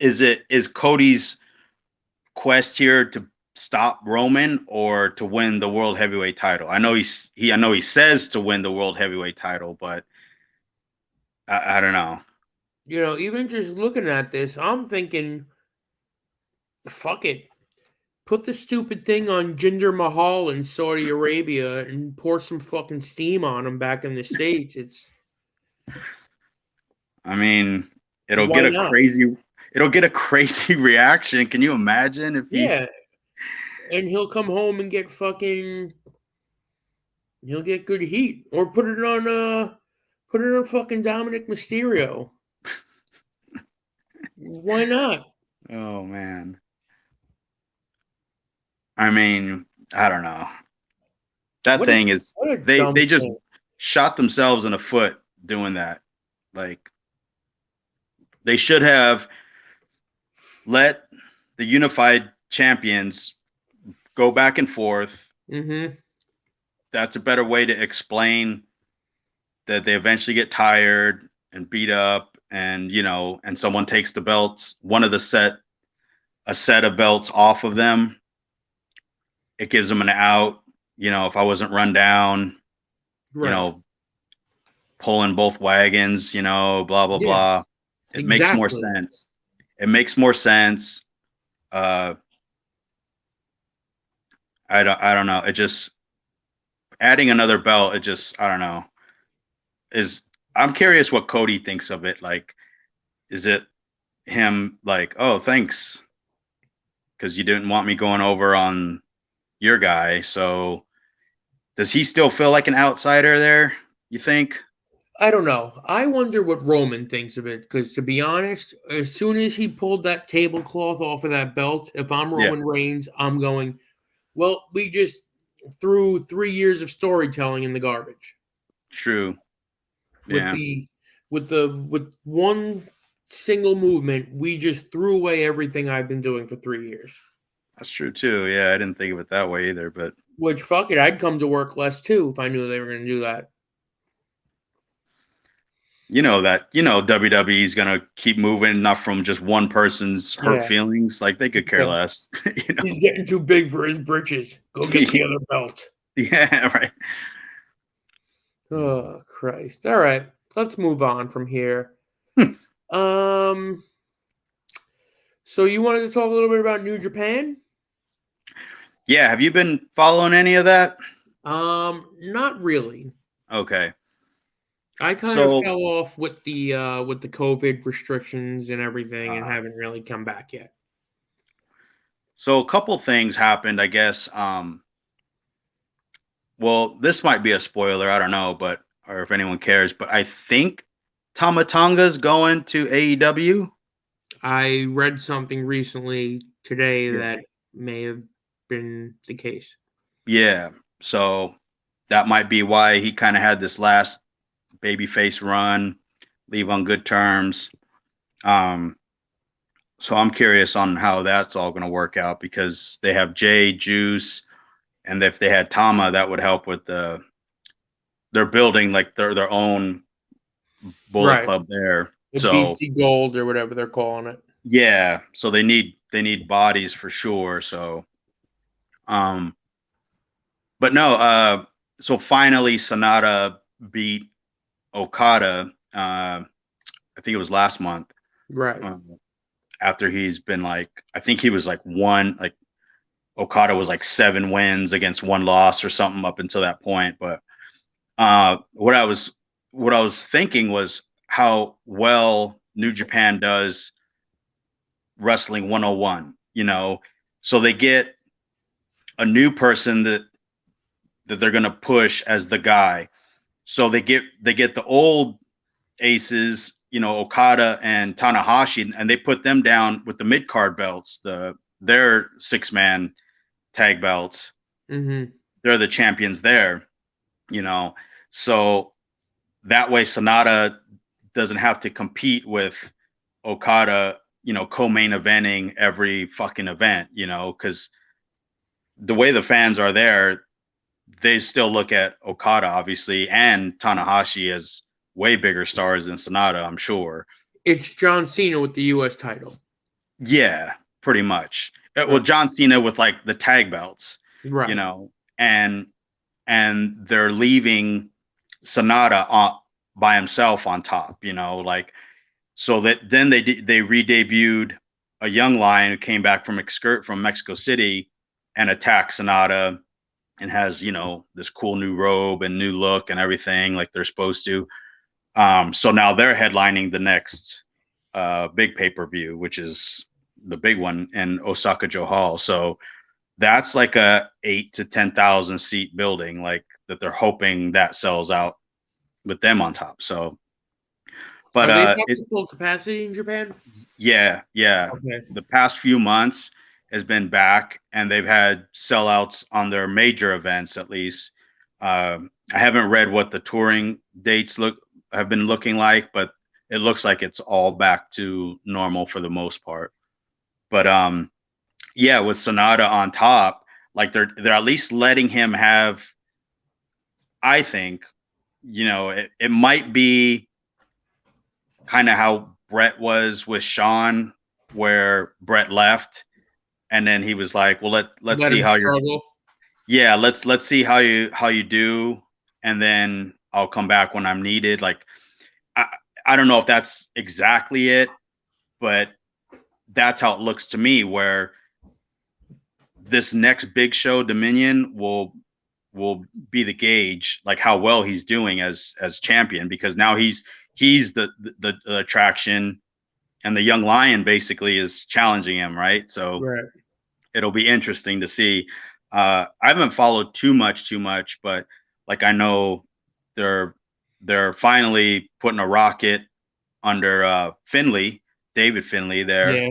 is Cody's quest here to stop Roman or to win the World Heavyweight title? I know he says to win the World Heavyweight title, but I don't know. Even just looking at this, I'm thinking, fuck it. Put the stupid thing on Jinder Mahal in Saudi Arabia and pour some fucking steam on him back in the States. I mean, Why not? It'll get a crazy reaction. Can you imagine if he Yeah. And he'll come home and get fucking. He'll get good heat. Or put it on fucking Dominic Mysterio. Why not? Oh man. I mean, I don't know. That What a thing is what a they dumb they just thing. shot themselves in the foot doing that. Like they should have let the unified champions go back and forth Mm-hmm. that's a better way to explain that they eventually get tired and beat up, and and someone takes the belts, one of a set of belts off of them. It gives them an out. If I wasn't run down, you Right. know, pulling both wagons, blah blah Yeah. blah. It makes more Exactly. sense. It makes more sense. Uh, I don't know. It just adding another belt. It just I don't know. Is I'm curious what Cody thinks of it. Like, is it him like, oh, thanks, because you didn't want me going over on your guy. So does he still feel like an outsider there? You think? I don't know. I wonder what Roman thinks of it because, to be honest, as soon as he pulled that tablecloth off of that belt, if I'm Yeah, Roman Reigns, I'm going, well, we just threw 3 years of storytelling in the garbage true. with Yeah, with one single movement. We just threw away everything I've been doing for 3 years. that's true too. Yeah, I didn't think of it that way either. But Which, fuck it, I'd come to work less too if I knew they were going to do that. WWE is gonna keep moving, not from just one person's hurt Yeah. feelings. Like they could care Yeah. less. He's getting too big for his britches. Go get the other belt. Yeah, right. Oh, Christ. All right. Let's move on from here. Hmm. Um, so you wanted to talk a little bit about New Japan? Yeah, have you been following any of that? Not really. Okay. I kind of So fell off with the COVID restrictions and everything and uh haven't really come back yet. so a couple things happened, I guess. Well, this might be a spoiler, I don't know, but or if anyone cares, but I think Tamatonga's going to AEW. I read something recently today Yeah. that may have been the case. Yeah. So that might be why he kind of had this last babyface run, leave on good terms. Um, so I'm curious on how that's all going to work out because they have Jay, Juice, and if they had Tama, that would help with they're building like their own Bullet Right. Club there. The So BC Gold or whatever they're calling it. yeah, so they need bodies for sure. So um, but no, so finally Sonata beat Okada. I think it was last month. Right. Um, after he's been like, I think he was like one, like Okada was like 7 wins against 1 loss or something up until that point. But what I was thinking was how well New Japan does wrestling 101. So they get a new person that they're gonna push as the guy. So they get the old aces, Okada and Tanahashi, and they put them down with the mid card belts, their 6-man tag belts. Mm-hmm. They're the champions there, you know. So that way Sonata doesn't have to compete with Okada, co-main eventing every fucking event, because the way the fans are there, they still look at Okada obviously and Tanahashi as way bigger stars than Sonata, I'm sure. It's John Cena with the U.S. title. Yeah, pretty much. Well, Right. John Cena with like the tag belts, you Right. know, and they're leaving Sonata by himself on top, like so that then they re-debuted a young lion who came back from Mexico City and attacked Sonata and has this cool new robe and new look and everything like they're supposed to. So now they're headlining the next big pay-per-view, which is the big one in Osaka Joe Hall. So that's like a 8 to 10,000 seat building, like that they're hoping that sells out with them on top. So, but Are they back to full capacity in Japan? yeah, Okay. the past few months has been back, and they've had sellouts on their major events at least. I haven't read what the touring dates have been looking like, but it looks like it's all back to normal for the most part. But yeah, with Sonata on top, like they're at least letting him have I think, it might be kind of how Brett was with Sean, where Brett left, and then he was like, "Well, let's Let see him how you're." struggle. Yeah, let's see how you do, and then I'll come back when I'm needed. Like, I I don't know if that's exactly it, but that's how it looks to me. Where this next big show, Dominion, will be the gauge, like how well he's doing as champion, because now he's the attraction, and the young lion basically is challenging him, right? So Right. it'll be interesting to see. I haven't followed too much, but like I know they're they're finally putting a rocket under David Finley there. Yeah.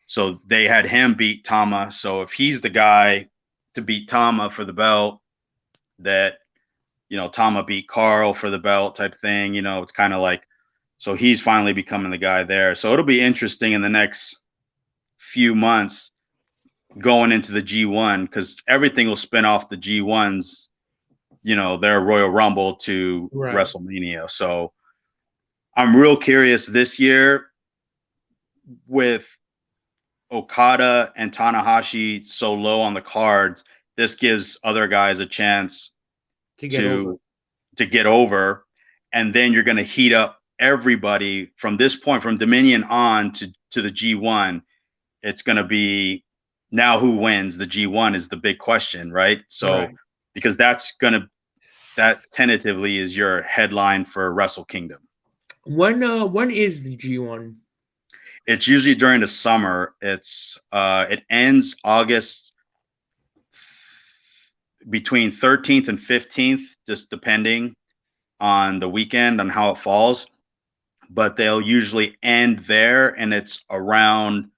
So they had him beat Tama. So if he's the guy to beat Tama for the belt, that Tama beat Carl for the belt type thing. It's kind of like, so he's finally becoming the guy there. So it'll be interesting in the next few months going into the G1, because everything will spin off the G1's, their Royal Rumble to Right. WrestleMania. So I'm real curious this year with Okada and Tanahashi so low on the cards. This gives other guys a chance To get over. to to get over, and then you're going to heat up everybody from this point, from Dominion on to the G1. It's going to be, now who wins the G1 is the big question, right? So Right. because that tentatively is your headline for Wrestle Kingdom. When is the G1? It's usually during the summer. It ends August, between 13th and 15th, just depending on the weekend, on how it falls. But they'll usually end there, and it's around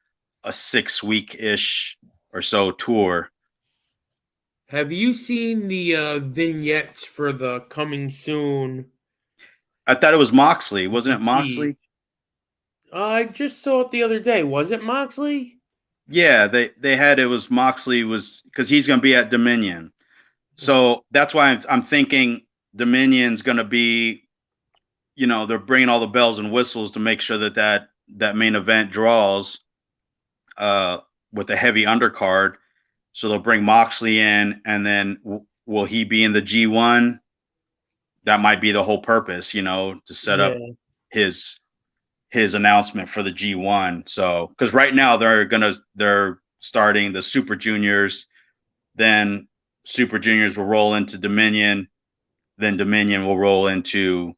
a 6-week-ish or so tour. Have you seen the vignettes for the coming soon I thought it was Moxley. Wasn't it DT? Moxley? I just saw it the other day. Was it Moxley? Yeah, they had, it was Moxley, was because he's going to be at Dominion. So that's why I'm thinking Dominion's going to be, they're bringing all the bells and whistles to make sure that main event draws uh, with a heavy undercard. So they'll bring Moxley in, and then will he be in the G1? That might be the whole purpose, to set up Yeah. his announcement for the G1. So because right now they're starting the Super Juniors, then Super Juniors will roll into Dominion, then Dominion will roll into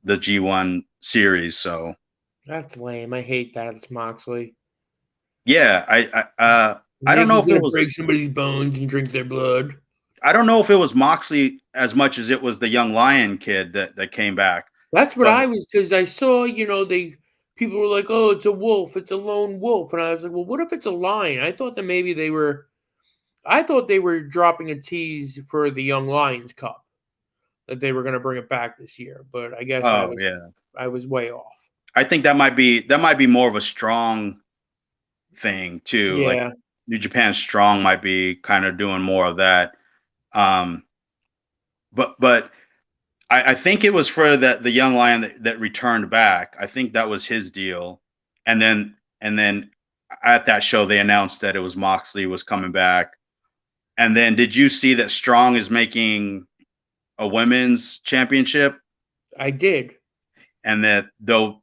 the G1 series. So That's lame. I hate that it's Moxley. yeah, I don't Like know he's if it gonna was break somebody's bones and drink their blood. I don't know if it was Moxley as much as it was the young Lion kid that came back. That's what But I was, because I saw, they people were like, "Oh, it's a wolf, it's a lone wolf," and I was like, "Well, what if it's a lion?" I thought that maybe I thought they were dropping a tease for the Young Lions Cup, that they were going to bring it back this year, but I guess oh yeah, I was way off. I think that might be more of a strong thing too. Like Yeah, New Japan Strong might be kind of doing more of that. Um, but I think it was for the young lion that returned back. I think that was his deal, and then at that show they announced that it was Moxley was coming back. And then did you see that Strong is making a women's championship, I did. and that they'll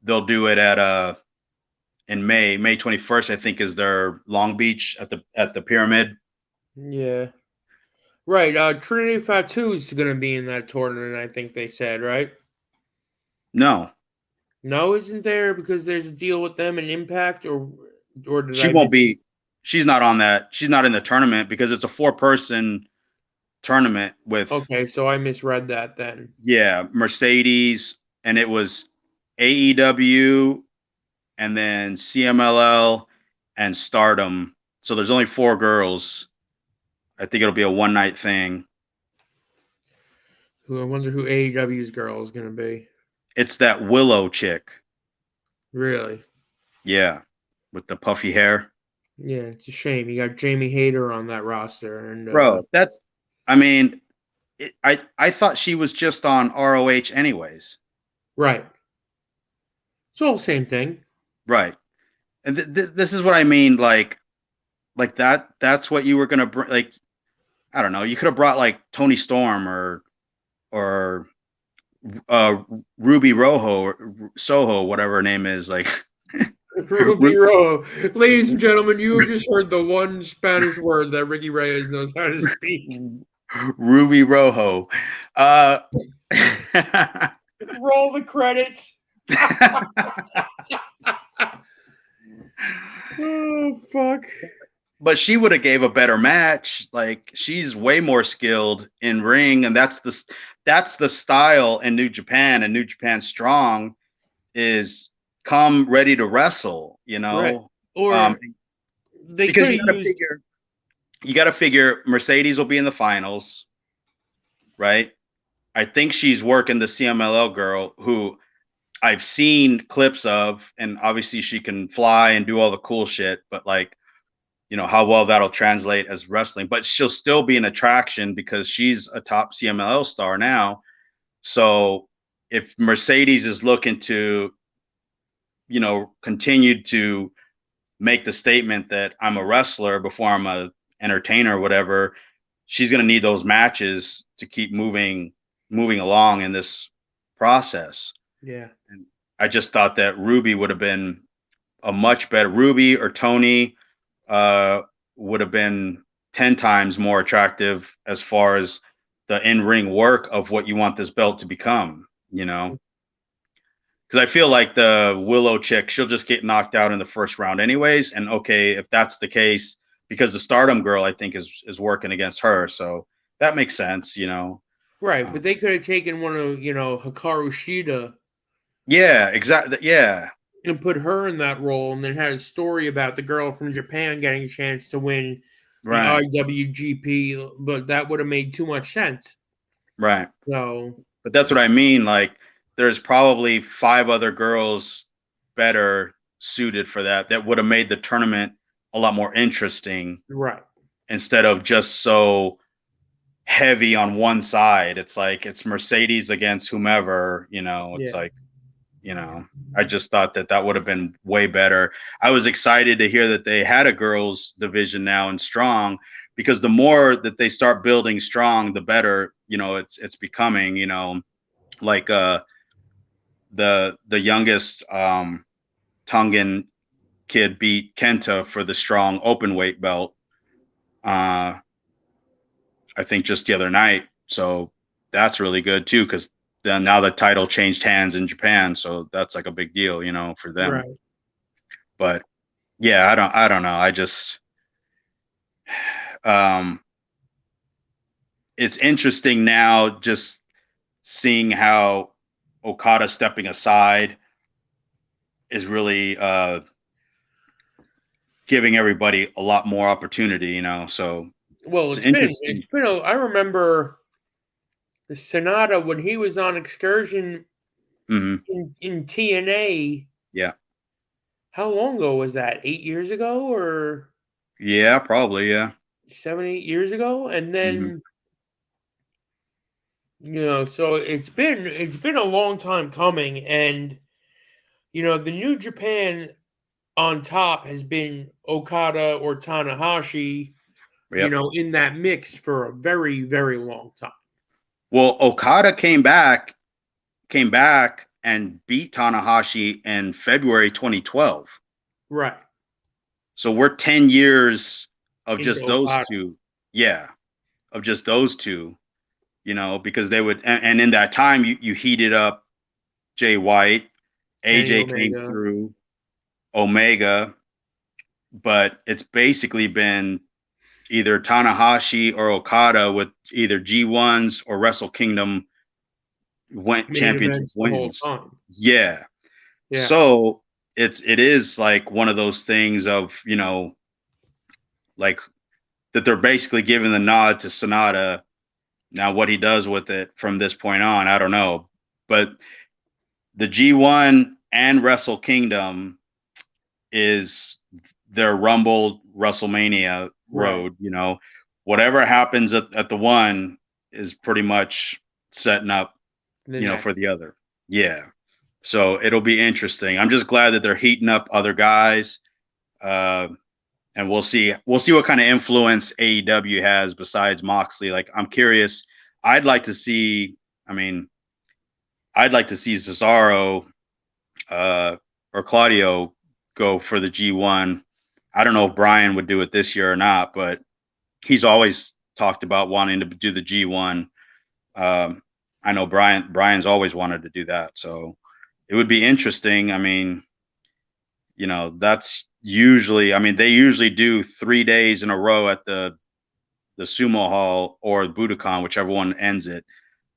do it in May 21st, I think, is their Long Beach at the Pyramid. Yeah, right. Trinity Fatu is going to be in that tournament. I think they said, right? No, No, isn't there? Because there's a deal with them and Impact, or did she I won't miss? be. She's not on that. She's not in the tournament because it's a 4-person tournament with, Okay, so I misread that then. yeah, Mercedes, and it was AEW, and then CMLL and Stardom. So there's only 4 girls. I think it'll be a one night thing. Who I wonder who AEW's girl is going to be. It's that Willow chick. Really? Yeah, with the puffy hair. Yeah, it's a shame. You got Jamie Hayter on that roster, and Bro, I mean, I thought she was just on ROH anyways. Right. It's all same thing. Right. And this is what I mean. Like that's what you were gonna bring. Like, I don't know. You could have brought like Tony Storm or uh Ruby Rojo or Soho, whatever her name is. Like Ruby Rojo. Ladies and gentlemen, you have just heard the one Spanish word that Ricky Reyes knows how to speak. Ruby Rojo. Uh, Roll the credits. Oh, fuck. but she would have gave a better match. Like, she's way more skilled in ring, and that's the style in New Japan, and New Japan Strong is come ready to wrestle, Right. Or they because could have used. You got to figure Mercedes will be in the finals, right? I think she's working the CMLL girl who I've seen clips of, and obviously she can fly and do all the cool shit, but like, you know, how well that'll translate as wrestling, but she'll still be an attraction because she's a top CMLL star now. So if Mercedes is looking to, you know, continue to make the statement that I'm a wrestler before I'm a entertainer or whatever, she's going to need those matches to keep moving along in this process. Yeah. And I just thought that Ruby would have been a much better, Ruby or Tony would have been 10 times more attractive as far as the in-ring work of what you want this belt to become, you know? Because I feel like the Willow chick, she'll just get knocked out in the first round anyways. And okay, if that's the case, because the Stardom girl, I think, is working against her. So that makes sense, you know? Right, but they could have taken one of, Hikaru Shida. Yeah, exactly. Yeah. And put her in that role, and then had a story about the girl from Japan getting a chance to win the Right. IWGP, but that would have made too much sense. Right. So, but that's what I mean. Like, there's probably 5 other girls better suited for that would have made the tournament a lot more interesting. Right. Instead of just so heavy on one side. It's like it's Mercedes against whomever, you know. It's like, you know, I just thought that would have been way better. I was excited to hear that they had a girls division now in Strong, because the more that they start building Strong, the better, you know, it's becoming, you know, like the youngest Tongan kid beat Kenta for the Strong open weight belt. I think just the other night. So that's really good too, because then now the title changed hands in Japan, so that's like a big deal, you know, for them. Right. But yeah, I don't know. I just it's interesting now just seeing how Okada stepping aside is really giving everybody a lot more opportunity, you know. So well, it's interesting. I remember Sonata when he was on excursion in TNA. Yeah. How long ago was that? 8 years ago, or Yeah, probably, yeah. 7, 8 years ago, and then so it's been a long time coming, and the New Japan on top has been Okada or Tanahashi, Yep. in that mix for a very, very long time. Well, Okada came back and beat Tanahashi in February 2012. Right. So we're 10 years of Into just those Okada. two. Yeah. Of just those two, you know, because they would, and in that time you heated up Jay White, AJ came through, Omega, but it's basically been either Tanahashi or Okada with either G1s or Wrestle Kingdom championship wins. Yeah. So it is like one of those things of, you know, like that they're basically giving the nod to Sonata. Now what he does with it from this point on, I don't know. But the G1 and Wrestle Kingdom is their Rumble WrestleMania road, you know. Whatever happens at the one is pretty much setting up, The for next. the other. Yeah. So it'll be interesting. I'm just glad that they're heating up other guys. Uh, and we'll see. We'll see what kind of influence AEW has besides Moxley. Like, I'm curious. I'd like to see. I mean, I'd like to see Cesaro or Claudio go for the G1. I don't know if Brian would do it this year or not, but he's always talked about wanting to do the G1. I know Brian's always wanted to do that, so it would be interesting. I mean, that's usually. I mean, they usually do 3 days in a row at the Sumo Hall or Budokan, whichever one ends it.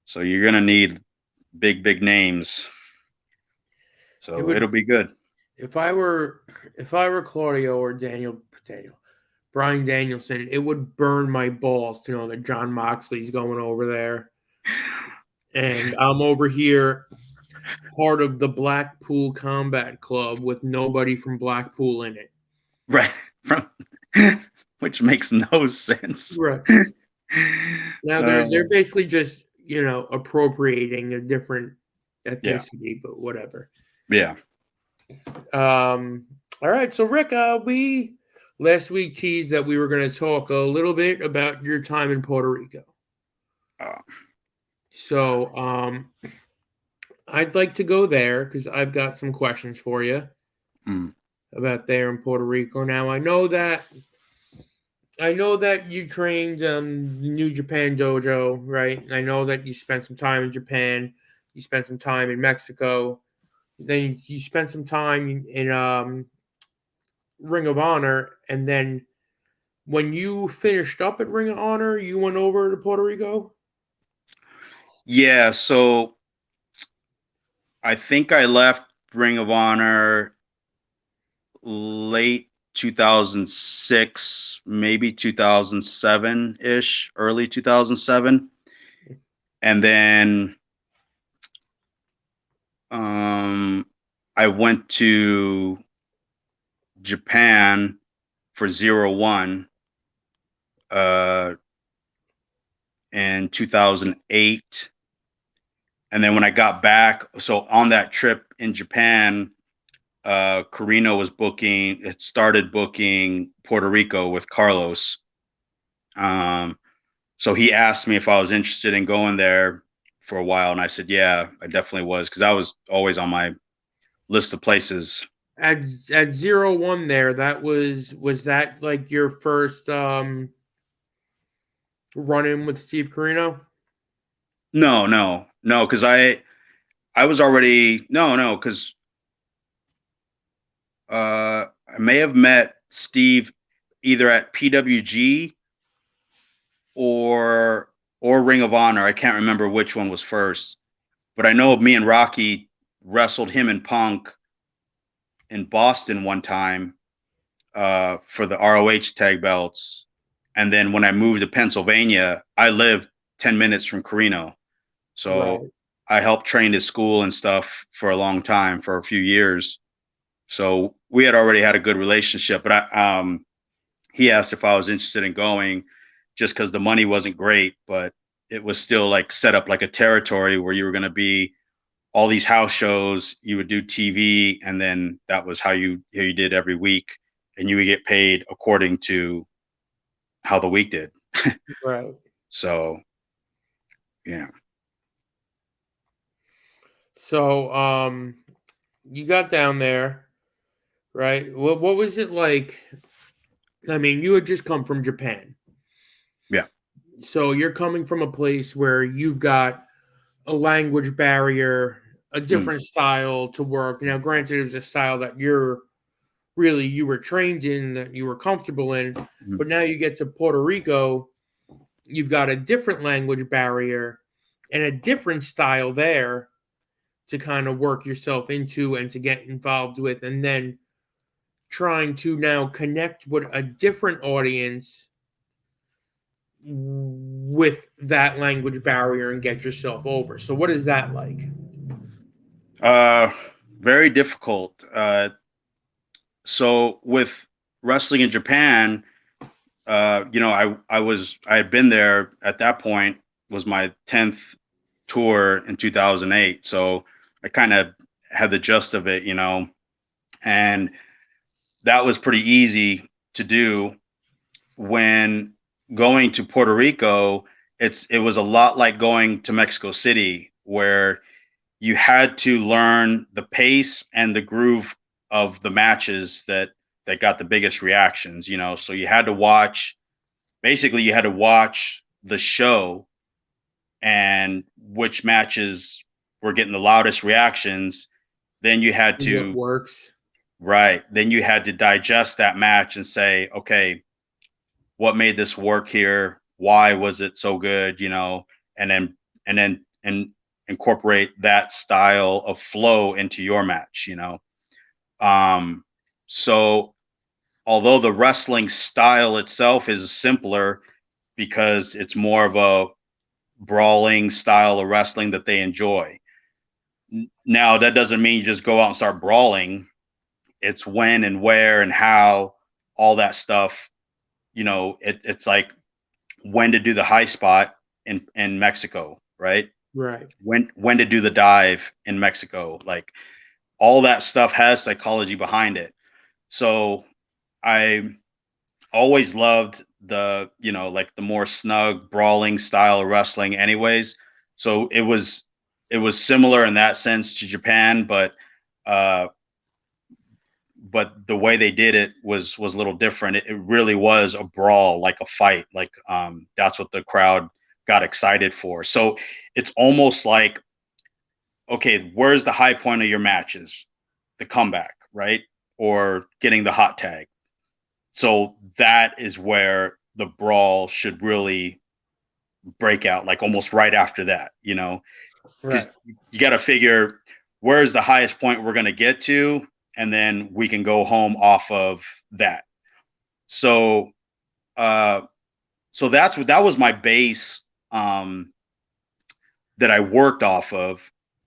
So you're gonna need big names. It So would it'll be good. if I were Claudio or Brian Danielson, it would burn my balls to know that John Moxley's going over there. And I'm over here, part of the Blackpool Combat Club with nobody from Blackpool in it. Right. From which makes no sense. Right. Now they're basically just, appropriating a different Yeah. ethnicity, but whatever. Yeah. All right. So Rick, we last week teased that we were going to talk a little bit about your time in Puerto Rico. So I'd like to go there because I've got some questions for you about there in Puerto Rico. Now I know that you trained New Japan Dojo, right? And I know that you spent some time in Japan. You spent some time in Mexico. Then you spent some time in Ring of Honor, and then when you finished up at Ring of Honor, you went over to Puerto Rico? Yeah, so I think I left Ring of Honor late 2006, maybe 2007-ish, early 2007. And then I went to Japan for 01 in 2008. And then when I got back, so on that trip in Japan, Carino started booking Puerto Rico with Carlos. So he asked me if I was interested in going there for a while, and I said, yeah, I definitely was, because I was always on my list of places. At 01 there, was that like your first run in with Steve Carino? No, because I was already because I may have met Steve either at PWG or Ring of Honor. I can't remember which one was first, but I know me and Rocky wrestled him and Punk in Boston one time for the ROH tag belts. And then when I moved to Pennsylvania, I lived 10 minutes from Carino. So Right. I helped train his school and stuff for a long time, for a few years. So we had already had a good relationship, but he asked if I was interested in going, just because the money wasn't great, but it was still like set up like a territory where you were going to be all these house shows, you would do TV, and then that was how you did every week, and you would get paid according to how the week did. Right. So, yeah. So you got down there, right? What was it like? I mean, you had just come from Japan. Yeah. So you're coming from a place where you've got a language barrier, a different style to work. Now, granted, it was a style that you were trained in, that you were comfortable in, but now you get to Puerto Rico, you've got a different language barrier and a different style there to kind of work yourself into and to get involved with, and then trying to now connect with a different audience with that language barrier and get yourself over. So what is that like? Very difficult. So with wrestling in Japan, I had been there at that point was my 10th tour in 2008. So I kind of had the gist of it, and that was pretty easy to do. When going to Puerto Rico, it was a lot like going to Mexico City, where you had to learn the pace and the groove of the matches that got the biggest reactions, So you had to watch, basically you had to watch the show and which matches were getting the loudest reactions. Then you had What to, works? right, then you had to digest that match and say, okay, what made this work here? Why was it so good? And then incorporate that style of flow into your match. So although the wrestling style itself is simpler because it's more of a brawling style of wrestling that they enjoy. Now, that doesn't mean you just go out and start brawling. It's when and where and how, all that stuff. It's like when to do the high spot in Mexico, right? Right. When to do the dive in Mexico. Like all that stuff has psychology behind it. So I always loved like the more snug brawling style of wrestling anyways. So it was similar in that sense to Japan, uh but the way they did it was a little different. It really was a brawl, like a fight, like that's what the crowd got excited for. So it's almost like, okay, where's the high point of your matches? The comeback, right? Or getting the hot tag. So that is where the brawl should really break out, like almost right after that, because Right. you got to figure where's the highest point we're going to get to, and then we can go home off of that. So, so that was my base, that I worked off of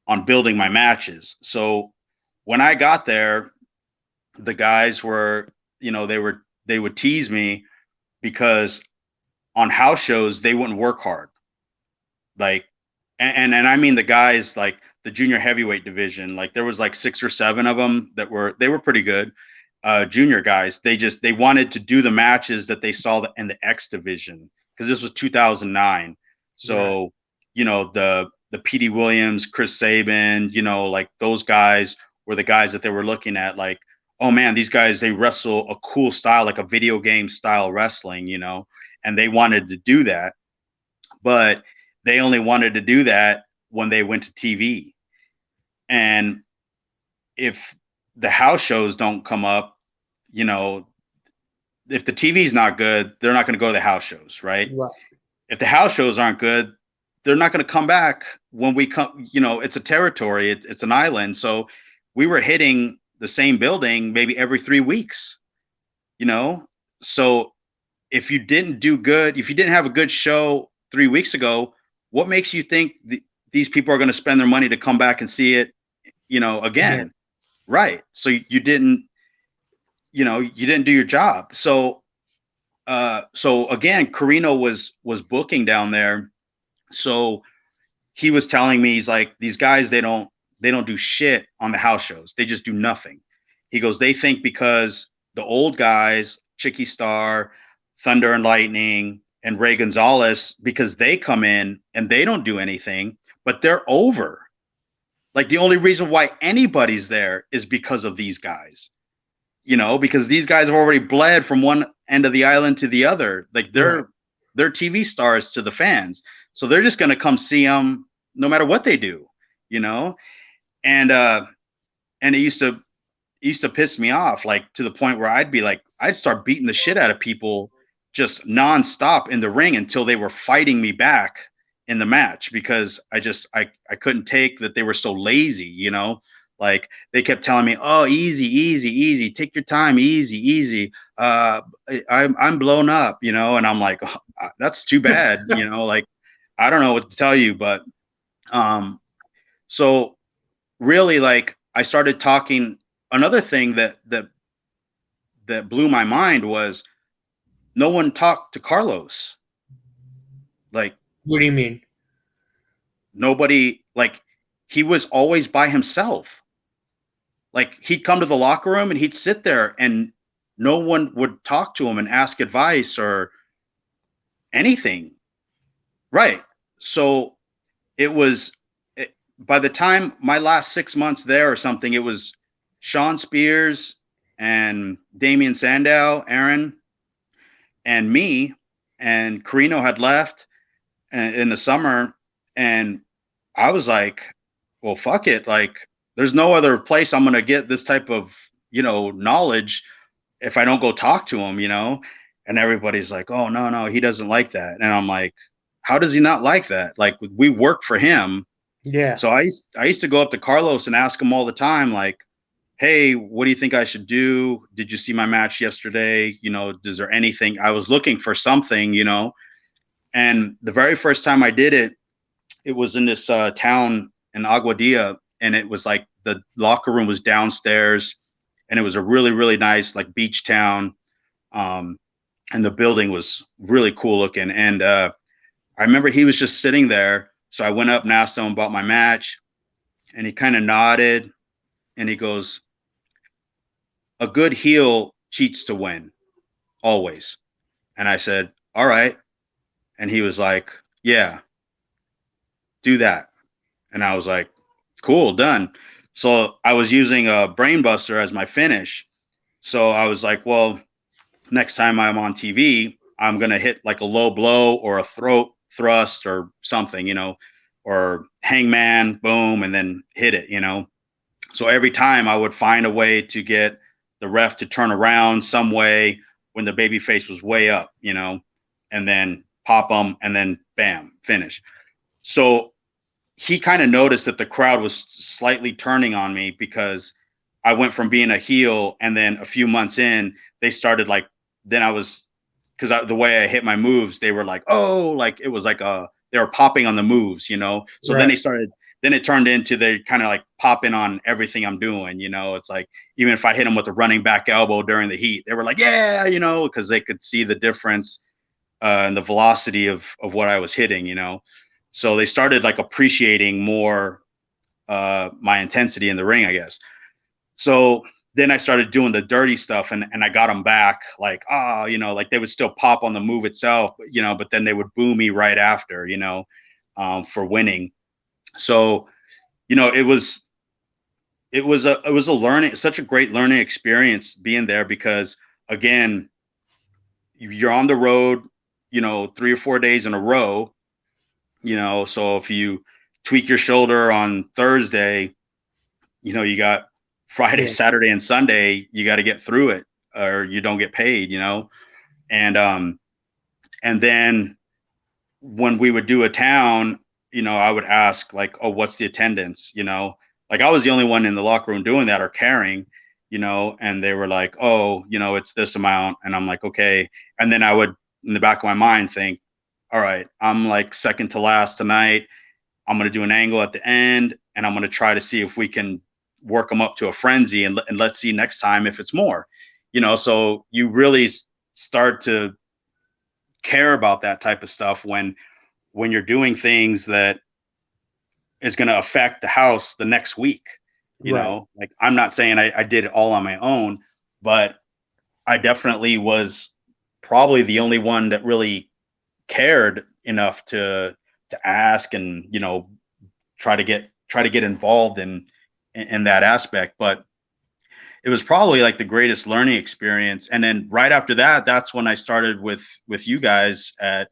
on building my matches. So when I got there, the guys were, they would tease me because on house shows they wouldn't work hard, like, and I mean the guys like the junior heavyweight division, like there was like 6 or 7 of them they were pretty good, junior guys. They wanted to do the matches that they saw in the X division, because this was 2009. So Right. the PD Williams, Chris Sabin, like those guys were the guys that they were looking at, like, oh man, these guys, they wrestle a cool style, like a video game style wrestling, and they wanted to do that, but they only wanted to do that when they went to TV. And if the house shows don't come up, if the TV's not good, they're not going to go to the house shows, right? Right. If the house shows aren't good, they're not going to come back when we come. It's a territory, it's an island. So we were hitting the same building maybe every 3 weeks, so if you didn't do good, if you didn't have a good show 3 weeks ago, what makes you think these people are going to spend their money to come back and see it, again? Yeah. Right. So you didn't do your job. So so again, Carino was booking down there. So he was telling me, he's like, these guys, they don't do shit on the house shows. They just do nothing. He goes, they think because the old guys, Chicky Star, Thunder and Lightning, and Ray Gonzalez, because they come in and they don't do anything, but they're over. Like the only reason why anybody's there is because of these guys, because these guys have already bled from one end of the island to the other. Like they're TV stars to the fans. So they're just going to come see them no matter what they do, and it used to piss me off, like to the point where I'd start beating the shit out of people just nonstop in the ring until they were fighting me back in the match, because I couldn't take that they were so lazy, like they kept telling me, oh, easy, take your time, easy. I'm blown up, and I'm like, oh, that's too bad, like I don't know what to tell you, but so really, like I started talking. Another thing that blew my mind was no one talked to Carlos. Like, What do you mean? nobody, like, he was always by himself. Like, he'd come to the locker room and he'd sit there and no one would talk to him and ask advice or anything. Right. So it was, by the time my last 6 months there or something, it was Sean Spears and Damian Sandow, Aaron, and me, and Carino had left in the summer. And I was like, well, fuck it. Like, there's no other place I'm going to get this type of, knowledge if I don't go talk to him, And everybody's like, oh, no, he doesn't like that. And I'm like, how does he not like that? Like, we work for him. Yeah. So I used to go up to Carlos and ask him all the time, like, hey, what do you think I should do? Did you see my match yesterday? Is there anything? I was looking for something, And the very first time I did it, it was in this town in Aguadilla, and it was like the locker room was downstairs, and it was a really, really nice, like, beach town. And the building was really cool looking. And I remember he was just sitting there. So I went up and asked him about my match, and he kind of nodded, and he goes, a good heel cheats to win, always. And I said, all right. And he was like, yeah, do that. And I was like, cool, done. So I was using a brainbuster as my finish. So I was like, well, next time I'm on TV, I'm going to hit like a low blow or a throat thrust or something, or hangman, boom, and then hit it, So every time I would find a way to get the ref to turn around some way when the baby face was way up, and then pop them and then bam, finish. So he kind of noticed that the crowd was slightly turning on me because I went from being a heel, and then a few months in, they started like, then I was, because the way I hit my moves, they were like, oh, like it was like they were popping on the moves, So Right. then they started, then it turned into they kind of like popping on everything I'm doing, It's like, even if I hit them with a running back elbow during the heat, they were like, yeah, because they could see the difference and the velocity of what I was hitting, So they started like appreciating more my intensity in the ring, I guess. So then I started doing the dirty stuff, and I got them back, like, like they would still pop on the move itself, but then they would boo me right after, for winning. So, it was a learning, such a great learning experience being there, because again, you're on the road, 3 or 4 days in a row, so if you tweak your shoulder on Thursday, you got Friday, Yeah. Saturday, and Sunday, you got to get through it or you don't get paid, and then when we would do a town, I would ask like, oh, what's the attendance, like I was the only one in the locker room doing that or carrying, and they were like, oh, it's this amount. And I'm like, okay. And then I would, in the back of my mind, think, all right, I'm like second to last tonight. I'm going to do an angle at the end, and I'm going to try to see if we can work them up to a frenzy, and let's see next time if it's more, so you really start to care about that type of stuff when you're doing things that is going to affect the house the next week, Right. like I'm not saying I did it all on my own, but I definitely was probably the only one that really cared enough to ask and, try to get involved in that aspect. But it was probably like the greatest learning experience. And then right after that, that's when I started with you guys at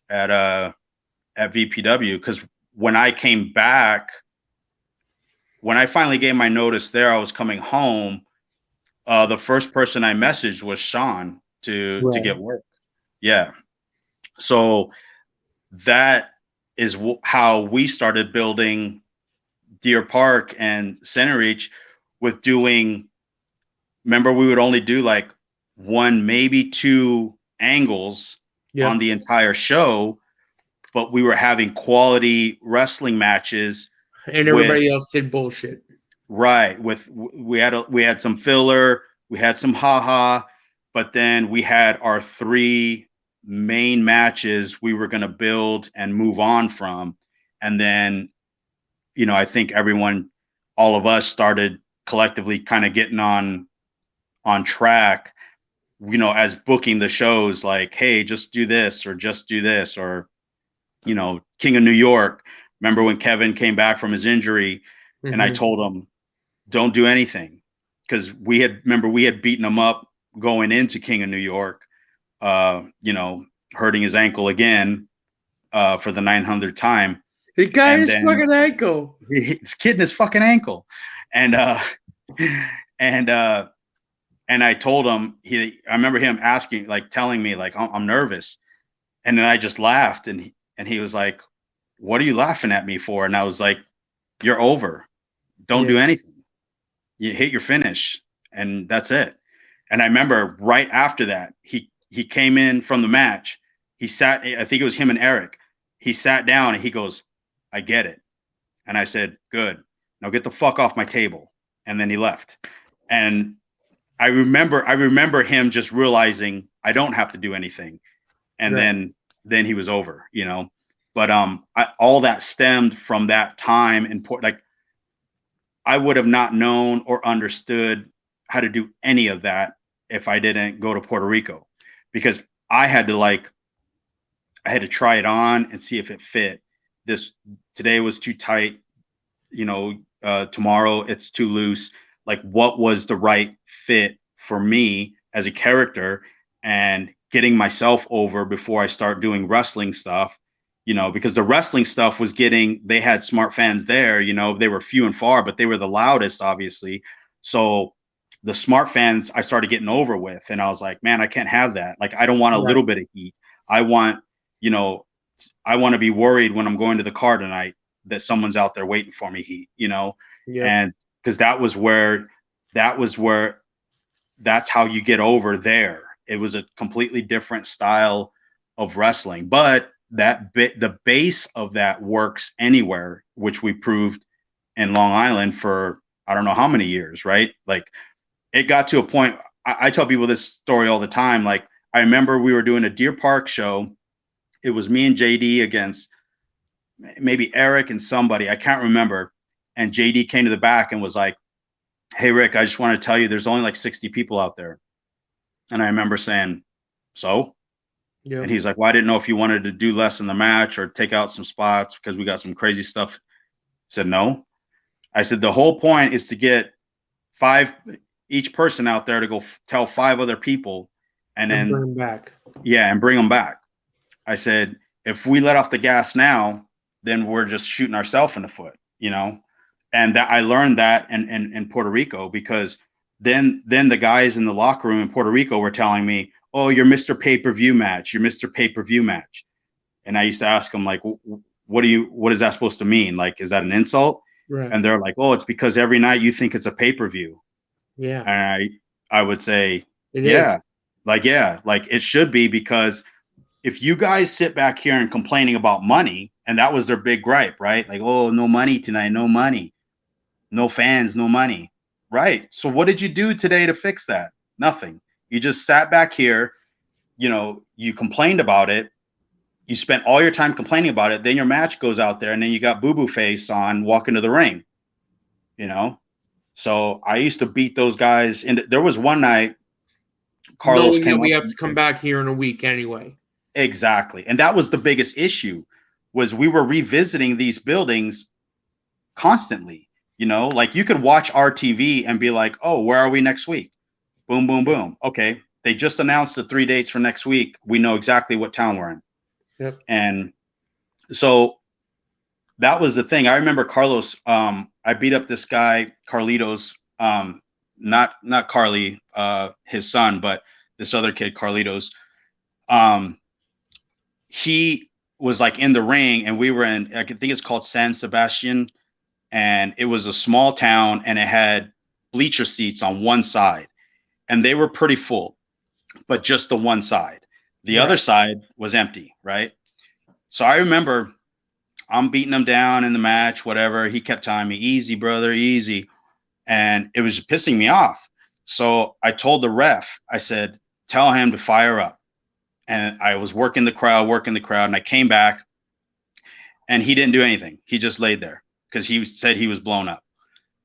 VPW, because when I came back, when I finally gave my notice there, I was coming home. The first person I messaged was Sean to Right. get work. Yeah. So that is how we started building Deer Park and Center Reach, with doing, remember, we would only do like one, maybe two angles on Yep. the entire show, but we were having quality wrestling matches And with, everybody else did bullshit. right, we had some filler, we had some haha, but then we had our three main matches we were going to build and move on from. And then, I think all of us started collectively kind of getting on track, as booking the shows like, hey, just do this or just do this, or, King of New York. Remember when Kevin came back from his injury and I told him, don't do anything, because we had beaten him up going into King of New York, hurting his ankle again for the 900th time. He got And his then fucking ankle. he's kidding his fucking ankle. And and I told him, I remember him asking, like telling me, like, I'm nervous. And then I just laughed, and he was like, what are you laughing at me for? And I was like, you're over. Don't do anything. You hit your finish, and that's it. And I remember right after that, he came in from the match. He sat, I think it was him and Eric. He sat down and he goes, I get it. And I said, good. Now get the fuck off my table. And then he left. And I remember him just realizing I don't have to do anything. And then he was over, But all that stemmed from that time in like, I would have not known or understood how to do any of that if I didn't go to Puerto Rico, because I had to try it on and see if it fit. Today was too tight, tomorrow it's too loose. Like, what was the right fit for me as a character, and getting myself over before I start doing wrestling stuff, because the wrestling stuff they had smart fans there, they were few and far, but they were the loudest, obviously. So the smart fans I started getting over with, and I was like, man, I can't have that. Like, I don't want a little bit of heat. I want to be worried when I'm going to the car tonight that someone's out there waiting for me heat, and because that's how you get over there. It was a completely different style of wrestling, but the base of that works anywhere, which we proved in Long Island for I don't know how many years, right? Like, it got to a point. I tell people this story all the time. Like, I remember we were doing a Deer Park show. It was me and JD against maybe Eric and somebody, I can't remember. And JD came to the back and was like, hey, Rick, I just want to tell you there's only like 60 people out there. And I remember saying, so? Yep. And he's like, well, I didn't know if you wanted to do less in the match or take out some spots because we got some crazy stuff. I said, no. I said, the whole point is to get each person out there to go tell 5 other people and then bring them back. Yeah, and bring them back. I said, if we let off the gas now, then we're just shooting ourselves in the foot, And that I learned that in Puerto Rico, because then the guys in the locker room in Puerto Rico were telling me, oh, you're Mr. Pay-Per-View match. You're Mr. Pay-Per-View match. And I used to ask them, like, what is that supposed to mean? Like, is that an insult? Right. And they're like, oh, it's because every night you think it's a pay-per-view. Yeah. And I would say, it yeah, is. like it should be, because if you guys sit back here and complaining about money, and that was their big gripe, right? Like, oh, no money tonight, no money, no fans, no money. Right. So what did you do today to fix that? Nothing. You just sat back here, you complained about it. You spent all your time complaining about it. Then your match goes out there and then you got boo-boo face on walking to the ring, So I used to beat those guys. And there was one night, Carlos came up. We have to come back here in a week anyway. Exactly. And that was the biggest issue, was we were revisiting these buildings constantly. Like, you could watch RTV and be like, oh, where are we next week? Boom, boom, boom. Okay. They just announced the 3 dates for next week. We know exactly what town we're in. Yep. And so that was the thing. I remember Carlos, I beat up this guy, Carlitos, not Carly, his son, but this other kid, Carlitos. He was like in the ring, and we were in, I think it's called San Sebastian, and it was a small town, and it had bleacher seats on one side, and they were pretty full, but just the one side. The other side was empty, right? So I remember I'm beating him down in the match, whatever. He kept telling me, easy, brother, easy. And it was pissing me off. So I told the ref, I said, tell him to fire up. And I was working the crowd, and I came back, and he didn't do anything. He just laid there because he said he was blown up.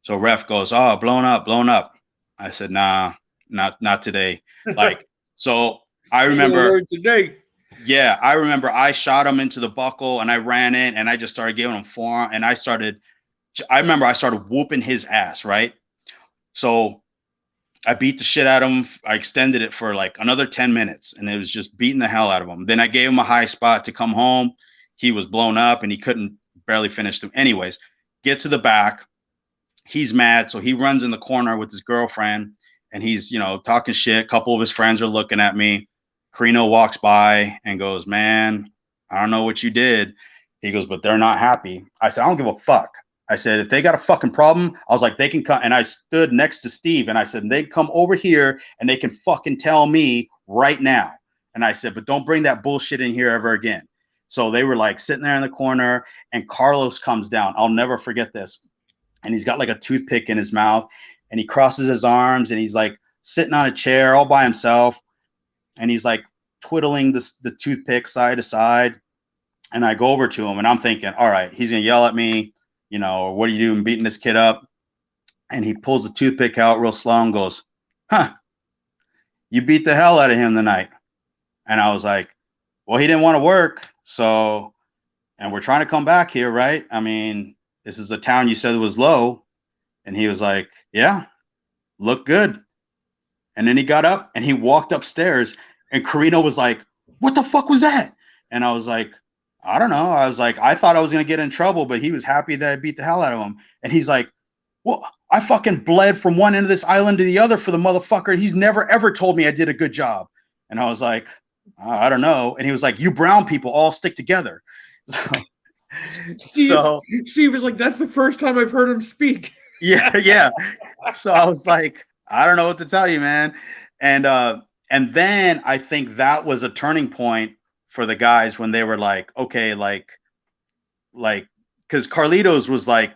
So ref goes, "Oh, blown up, blown up." I said, "Nah, not today." Like, so I remember, today. yeah, I remember I shot him into the buckle and I ran in and I just started giving him forearm and I remember I started whooping his ass, right? So I beat the shit out of him. I extended it for like another 10 minutes and it was just beating the hell out of him. Then I gave him a high spot to come home. He was blown up and he couldn't barely finish them. Anyways, get to the back. He's mad. So he runs in the corner with his girlfriend and he's, talking shit. A couple of his friends are looking at me. Carino walks by and goes, "Man, I don't know what you did." He goes, "But they're not happy." I said, "I don't give a fuck." I said, "If they got a fucking problem," I was like, "they can come." And I stood next to Steve and I said, "They come over here and they can fucking tell me right now." And I said, "But don't bring that bullshit in here ever again." So they were like sitting there in the corner and Carlos comes down. I'll never forget this. And he's got like a toothpick in his mouth and he crosses his arms and he's like sitting on a chair all by himself. And he's like twiddling the toothpick side to side. And I go over to him and I'm thinking, all right, he's going to yell at me, or "What are you doing beating this kid up?" And he pulls the toothpick out real slow and goes, "Huh, you beat the hell out of him tonight." And I was like, "Well, he didn't want to work. So, and we're trying to come back here, right? I mean, this is a town you said was low." And he was like, "Yeah, look good." And then he got up and he walked upstairs and Carino was like, "What the fuck was that?" And I was like, "I don't know." I was like, I thought I was going to get in trouble, but he was happy that I beat the hell out of him. And he's like, "Well, I fucking bled from one end of this island to the other for the motherfucker. He's never, ever told me I did a good job." And I was like, "I don't know." And he was like, "You brown people all stick together." Steve was like, "That's the first time I've heard him speak." Yeah. So I was like, "I don't know what to tell you, man." And then I think that was a turning point for the guys when they were like, okay, like, because Carlitos was like,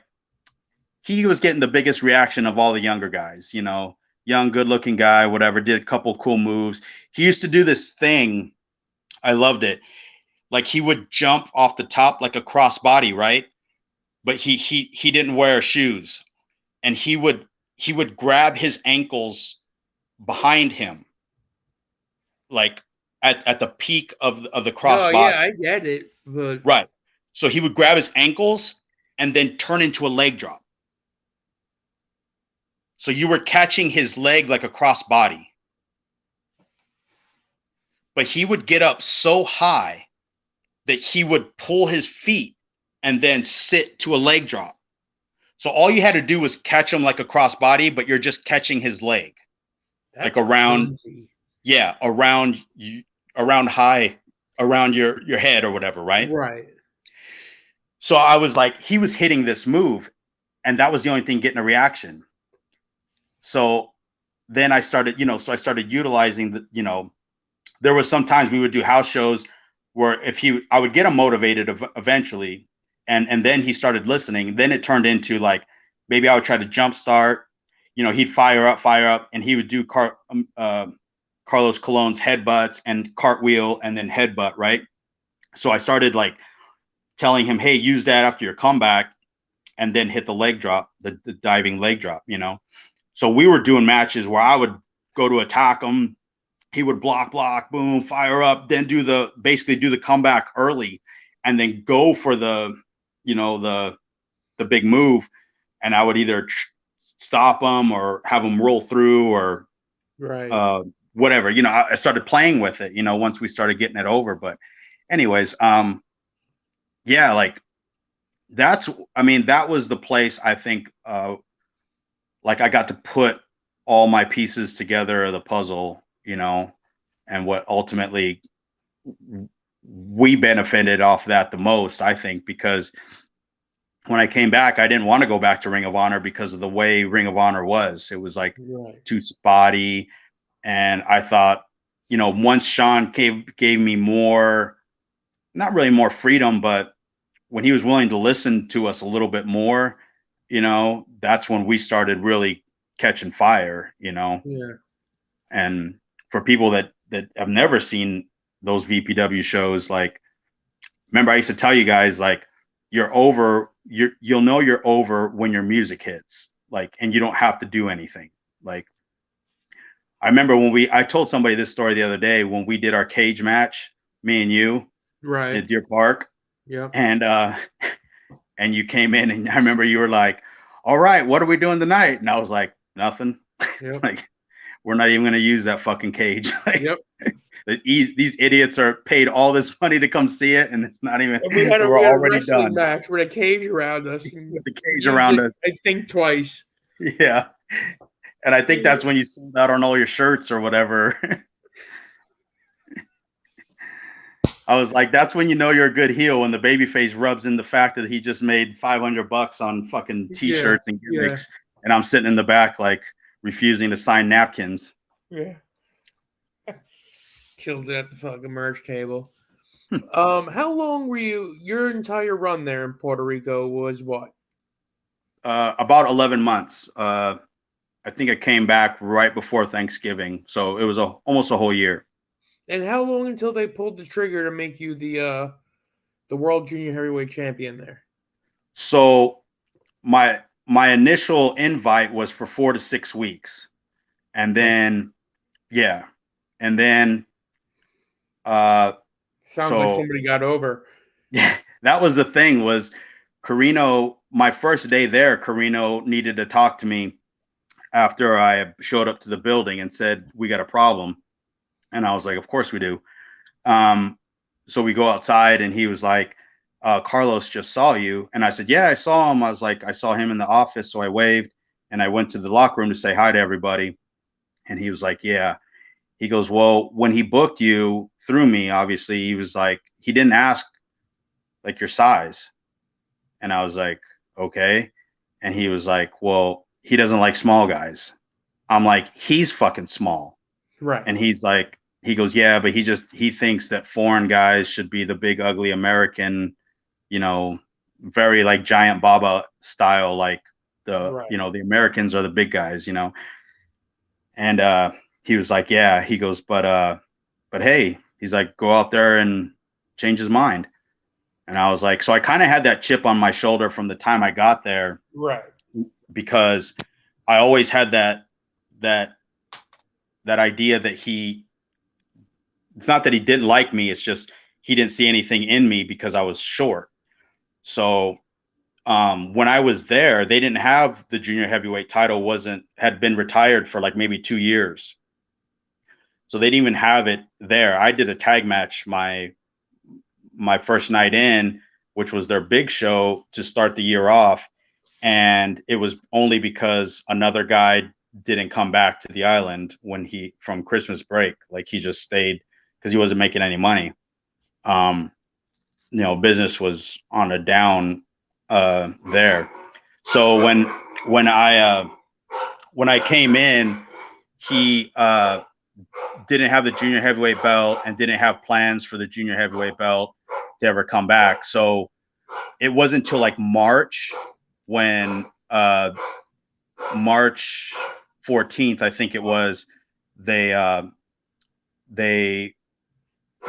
he was getting the biggest reaction of all the younger guys, young, good looking guy, whatever, did a couple cool moves. He used to do this thing. I loved it. Like he would jump off the top like a crossbody, right? But he didn't wear shoes. And he would grab his ankles behind him, like at the peak of the Oh crossbody. yeah, I get it, but Right. So he would grab his ankles and then turn into a leg drop. So you were catching his leg like a crossbody. But he would get up so high that he would pull his feet and then sit to a leg drop. So all you had to do was catch him like a crossbody, but you're just catching his leg. that's Like around, crazy. yeah, around high, around your head or whatever, right? Right. So I was like, he was hitting this move, and that was the only thing getting a reaction. So then I started, so I started utilizing there was sometimes we would do house shows where I would get him motivated eventually, and then he started listening. Then it turned into like maybe I would try to jump start. He'd fire up, and he would do Carlos Colon's headbutts and cartwheel and then headbutt, right? So I started like telling him, "Hey, use that after your comeback and then hit the leg drop, the diving leg drop," So we were doing matches where I would go to attack him. He would block, boom, fire up, then basically do the comeback early and then go for the big move. And I would either stop him or have him roll through or Right. whatever. I started playing with it, once we started getting it over. But anyways, yeah, like that was the place I think, like I got to put all my pieces together of the puzzle, and what ultimately we benefited off that the most, I think, because when I came back, I didn't want to go back to Ring of Honor because of the way Ring of Honor was. It was like too spotty. And I thought, once Sean gave me more, not really more freedom, but when he was willing to listen to us a little bit more, that's when we started really catching fire, Yeah. And for people that have never seen those VPW shows, like, remember I used to tell you guys, like, you're over. You'll know you're over when your music hits, like, and you don't have to do anything. Like, I remember I told somebody this story the other day when we did our cage match, me and you Right. at Deer Park, Yep. and and you came in, and I remember you were like, "All right, what are we doing tonight?" And I was like, "Nothing." Yep. Like, we're not even going to use that fucking cage. Like, Yep. these idiots are paid all this money to come see it, and it's not even. And we had We're a already wrestling done match with a cage around us and with the cage used around it, us. I think, twice. Yeah, and I think that's when you sold out on all your shirts or whatever. I was like, that's when you know you're a good heel, when the babyface rubs in the fact that he just made $500 on fucking Yeah. t-shirts and Yeah. gimmicks, and I'm sitting in the back like refusing to sign napkins. Yeah. Killed it at the fucking merch table. Hmm. How long were your entire run there in Puerto Rico was what? About 11 months. I think I came back right before Thanksgiving, so it was almost a whole year. And how long until they pulled the trigger to make you the world junior heavyweight champion there? So my initial invite was for 4 to 6 weeks, and then yeah, and then uh, Sounds like so somebody got over. yeah, that was the thing. Was Carino, my first day there, Carino needed to talk to me after I showed up to the building and said, "We got a problem." And I was like, "Of course we do." Um, so we go outside, and he was like, "Carlos just saw you." And I said, "Yeah, I saw him." I was like, "I saw him in the office." So I waved, and I went to the locker room to say hi to everybody. And he was like, "Yeah." He goes, "Well, when he booked you through me, obviously, he was like, he didn't ask like your size." And I was like, "Okay." And he was like, "Well, he doesn't like small guys." I'm like, "He's fucking small." Right. And he's like, he goes, "Yeah, but he thinks that foreign guys should be the big ugly American, you know, very like giant Baba style, like Right. the Americans are the big guys, you know." And he was like, "Yeah." He goes, but hey," he's like, "go out there and change his mind." And I was like, so I kind of had that chip on my shoulder from the time I got there, Right. because I always had that that idea that it's not that he didn't like me, it's just he didn't see anything in me because I was short. So when I was there, they didn't have the junior heavyweight title, wasn't had been retired for like maybe 2 years. So they didn't even have it there. I did a tag match my first night in, which was their big show to start the year off. And it was only because another guy didn't come back to the island from Christmas break. Like, he just stayed because he wasn't making any money. Business was on a down there. So when I came in, he didn't have the junior heavyweight belt and didn't have plans for the junior heavyweight belt to ever come back. So it wasn't until like March, when March 14th, I think it was, they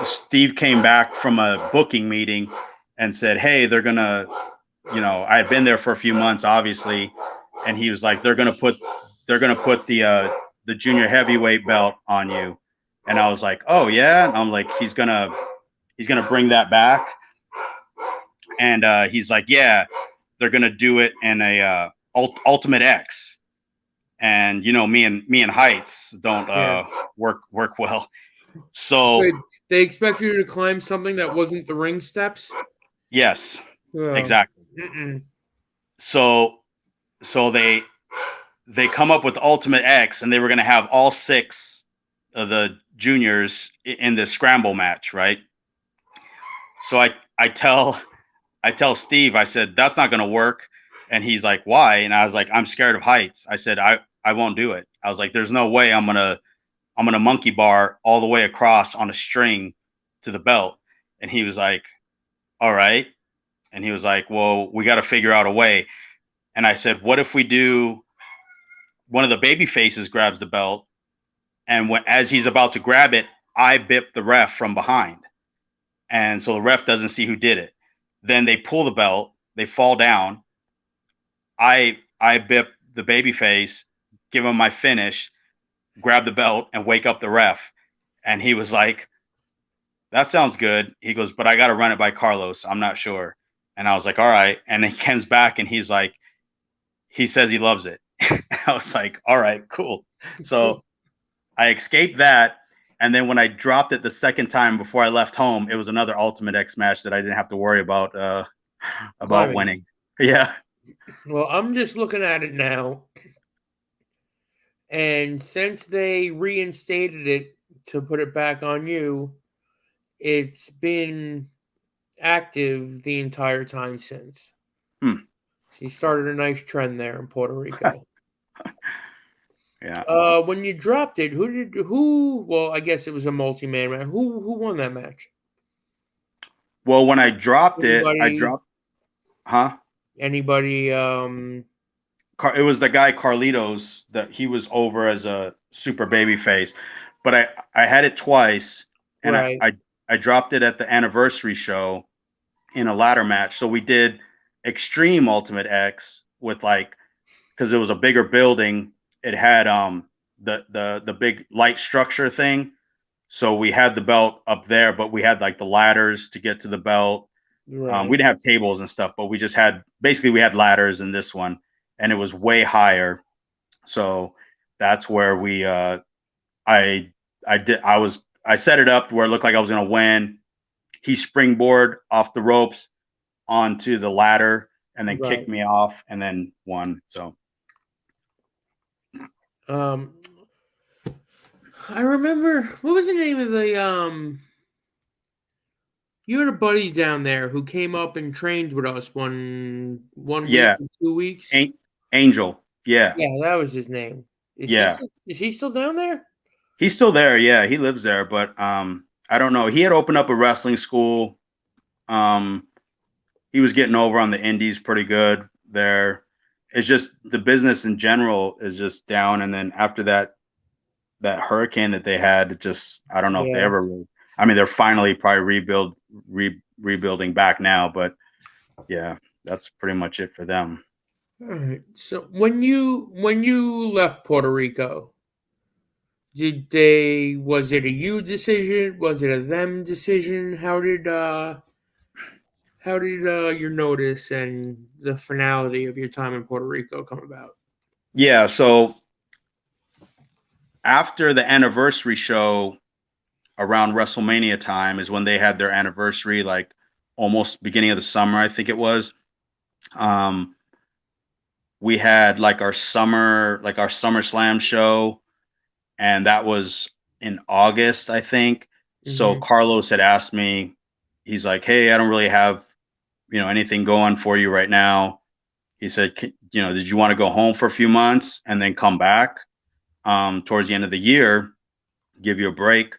Steve came back from a booking meeting and said, "Hey, they're gonna," I had been there for a few months, obviously, and he was like, "They're gonna put the junior heavyweight belt on you." And I was like, "Oh yeah," and I'm like, he's gonna bring that back. And he's like, "Yeah, they're gonna do it in a Ultimate X." And me and heights don't Yeah. work well. So Wait, they expect you to climb something that wasn't the ring steps? yes, Oh. exactly. Mm-mm. So they come up with Ultimate X, and they were gonna have all 6 of the juniors in this scramble match, right? So I tell Steve, I said, "That's not gonna work." And he's like, "Why?" And I was like, "I'm scared of heights." I said, I won't do it. I was like, "There's no way I'm gonna monkey bar all the way across on a string to the belt." And he was like, "All right." And he was like, "Well, we got to figure out a way." And I said, "What if we do, one of the baby faces grabs the belt, and as he's about to grab it, I bip the ref from behind, and so the ref doesn't see who did it. Then they pull the belt, they fall down. I bip the baby face, give him my finish, grab the belt, and wake up the ref. And he was like, "That sounds good." He goes, "But I got to run it by Carlos. I'm not sure." And I was like, "All right." And he comes back and he's like, he says he loves it. I was like, "All right, cool." So I escaped that. And then when I dropped it the second time before I left home, it was another Ultimate X match that I didn't have to worry about Climbing. winning. Yeah. Well, I'm just looking at it now, and since they reinstated it to put it back on you, it's been active the entire time since. Hmm. So you started a nice trend there in Puerto Rico. Yeah. When you dropped it, who? Well, I guess it was a multi-man match. Who won that match? Well, when I dropped it, I Anybody? dropped, huh? Anybody? It was the guy Carlitos that he was over as a super baby face, but I had it twice, and Right, I dropped it at the anniversary show in a ladder match. So we did Extreme Ultimate X with like, because it was a bigger building. It had the big light structure thing. So we had the belt up there, but we had like the ladders to get to the belt. right. We didn't have tables and stuff, but we just had basically we had ladders in this one, and it was way higher. So that's where we I set it up where it looked like I was gonna win. He springboard off the ropes onto the ladder and then kicked Right. me off and then won. So Um, I remember what was the name of the You had a buddy down there who came up and trained with us one week yeah, or 2 weeks. Angel. Yeah, Yeah, that was his name. yeah. Is he still down there? He's still there. Yeah, he lives there, but I don't know. He had opened up a wrestling school. Um, he was getting over on the indies pretty good there. It's just the business in general is just down, and then after that hurricane that they had, it just I don't know if they Yeah. ever. I mean, they're finally probably rebuilding back now, but yeah, that's pretty much it for them. All right. So when you left Puerto Rico, was it a you decision? Was it a them decision? How did your notice and the finality of your time in Puerto Rico come about? Yeah, so after the anniversary show around WrestleMania time is when they had their anniversary, like almost beginning of the summer, I think it was. Um, we had like our SummerSlam show, and that was in August, I think. So Hmm. Carlos had asked me, he's like, "Hey, I don't really have, anything going for you right now." He said, "Did you want to go home for a few months and then come back towards the end of the year, give you a break?"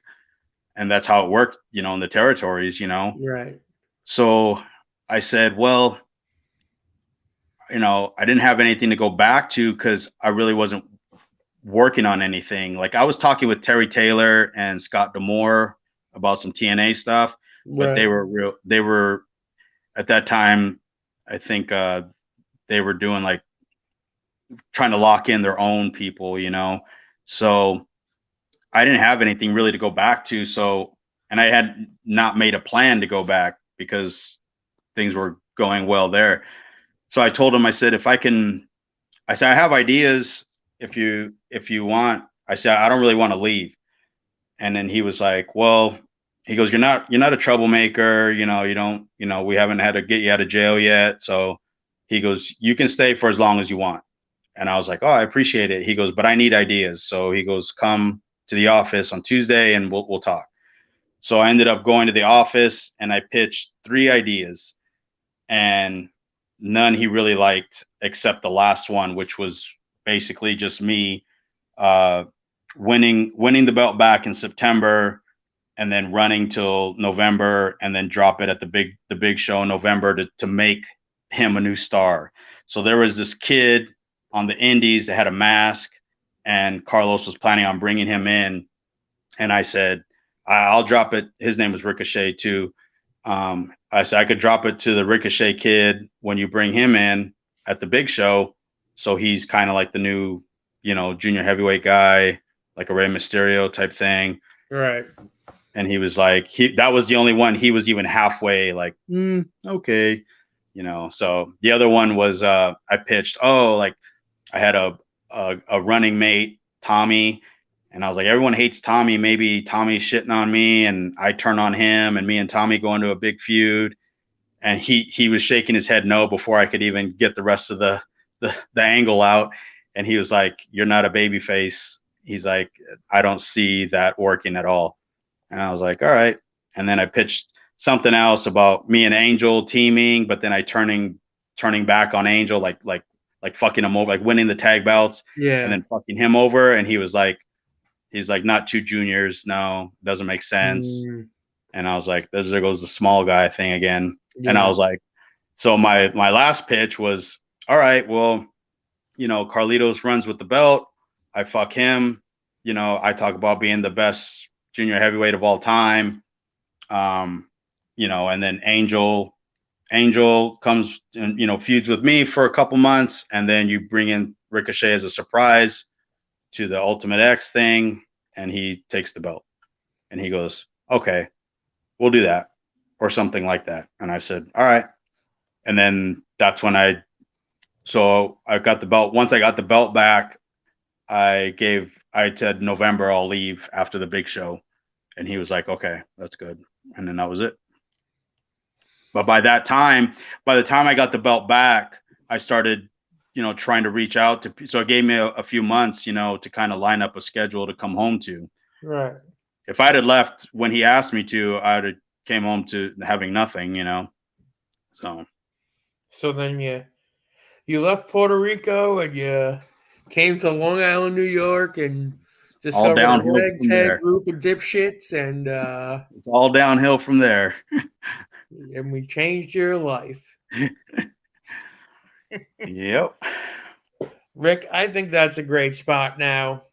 And that's how it worked, in the territories. Right. So I said, "Well, I didn't have anything to go back to because I really wasn't working on anything. Like I was talking with Terry Taylor and Scott Demore about some TNA stuff, but they Right. were real. They were at that time. I think they were doing like trying to lock in their own people. So I didn't have anything really to go back to. So, and I had not made a plan to go back because things were going well there. So I told him, I said, I said, I have ideas if you want. I said, I don't really want to leave. And then he was like, well, he goes, you're not a troublemaker. You don't, we haven't had to get you out of jail yet. So he goes, you can stay for as long as you want. And I was like, oh, I appreciate it. He goes, but I need ideas. So he goes, come to the office on Tuesday and we'll talk. So I ended up going to the office and I pitched 3 ideas, and none he really liked except the last one, which was basically just me uh, winning the belt back in September and then running till November and then drop it at the big show in November to make him a new star. So there was this kid on the indies that had a mask, and Carlos was planning on bringing him in, and I said, I'll drop it. His name was Ricochet too. I said I could drop it to the Ricochet kid when you bring him in at the big show. So he's kind of like the new, junior heavyweight guy, like a Rey Mysterio type thing. Right. And he was like, that was the only one he was even halfway like, okay. So the other one was I pitched, like I had a running mate, Tommy, and I was like, everyone hates Tommy. Maybe Tommy's shitting on me, and I turn on him, and me and Tommy go into a big feud. And he was shaking his head no before I could even get the rest of the angle out. And he was like, "You're not a baby face." He's like, "I don't see that working at all." And I was like, "All right." And then I pitched something else about me and Angel teaming, but then I turning back on Angel, like fucking him over, like winning the tag belts, and then fucking him over. And he's like, not two juniors. No, doesn't make sense. And I was like, there goes the small guy thing again. Yeah. And I was like, so my last pitch was, all right, well, Carlitos runs with the belt. I fuck him. I talk about being the best junior heavyweight of all time. And then Angel comes and, feuds with me for a couple months. And then you bring in Ricochet as a surprise to the Ultimate X thing. And he takes the belt. And he goes, okay, we'll do that. Or something like that. And I said, all right. And then that's when I got the belt. Once I got the belt back, I said November I'll leave after the big show. And he was like, okay, that's good. And then that was it. But by the time I got the belt back, I started, trying to reach out to, so it gave me a few months, to kind of line up a schedule to come home to. Right. If I'd have left when he asked me to, I'd have came home to having nothing, So then you left Puerto Rico and you came to Long Island, New York, and discovered a ragtag group of dipshits, and it's all downhill from there. And we changed your life. Yep. Rick, I think that's a great spot now.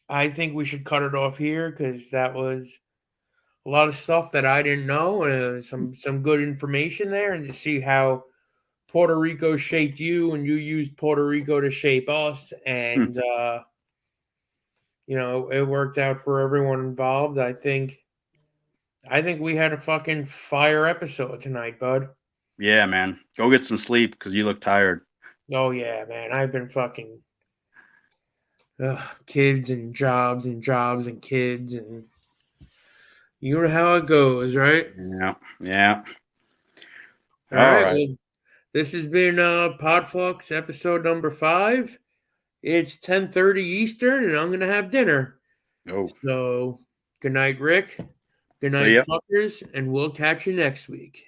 I think we should cut it off here because that was a lot of stuff that I didn't know, and some good information there, and to see how Puerto Rico shaped you and you used Puerto Rico to shape us, and it worked out for everyone involved. I think we had a fucking fire episode tonight, bud. Yeah, man. Go get some sleep because you look tired. Oh yeah, man. I've been fucking kids and jobs and kids, and you know how it goes, right? Yeah. All right. Well, this has been Podfluxxx episode number 5. It's 10:30 Eastern, and I'm gonna have dinner. Oh. So good night, Rick. Good night, fuckers, and we'll catch you next week.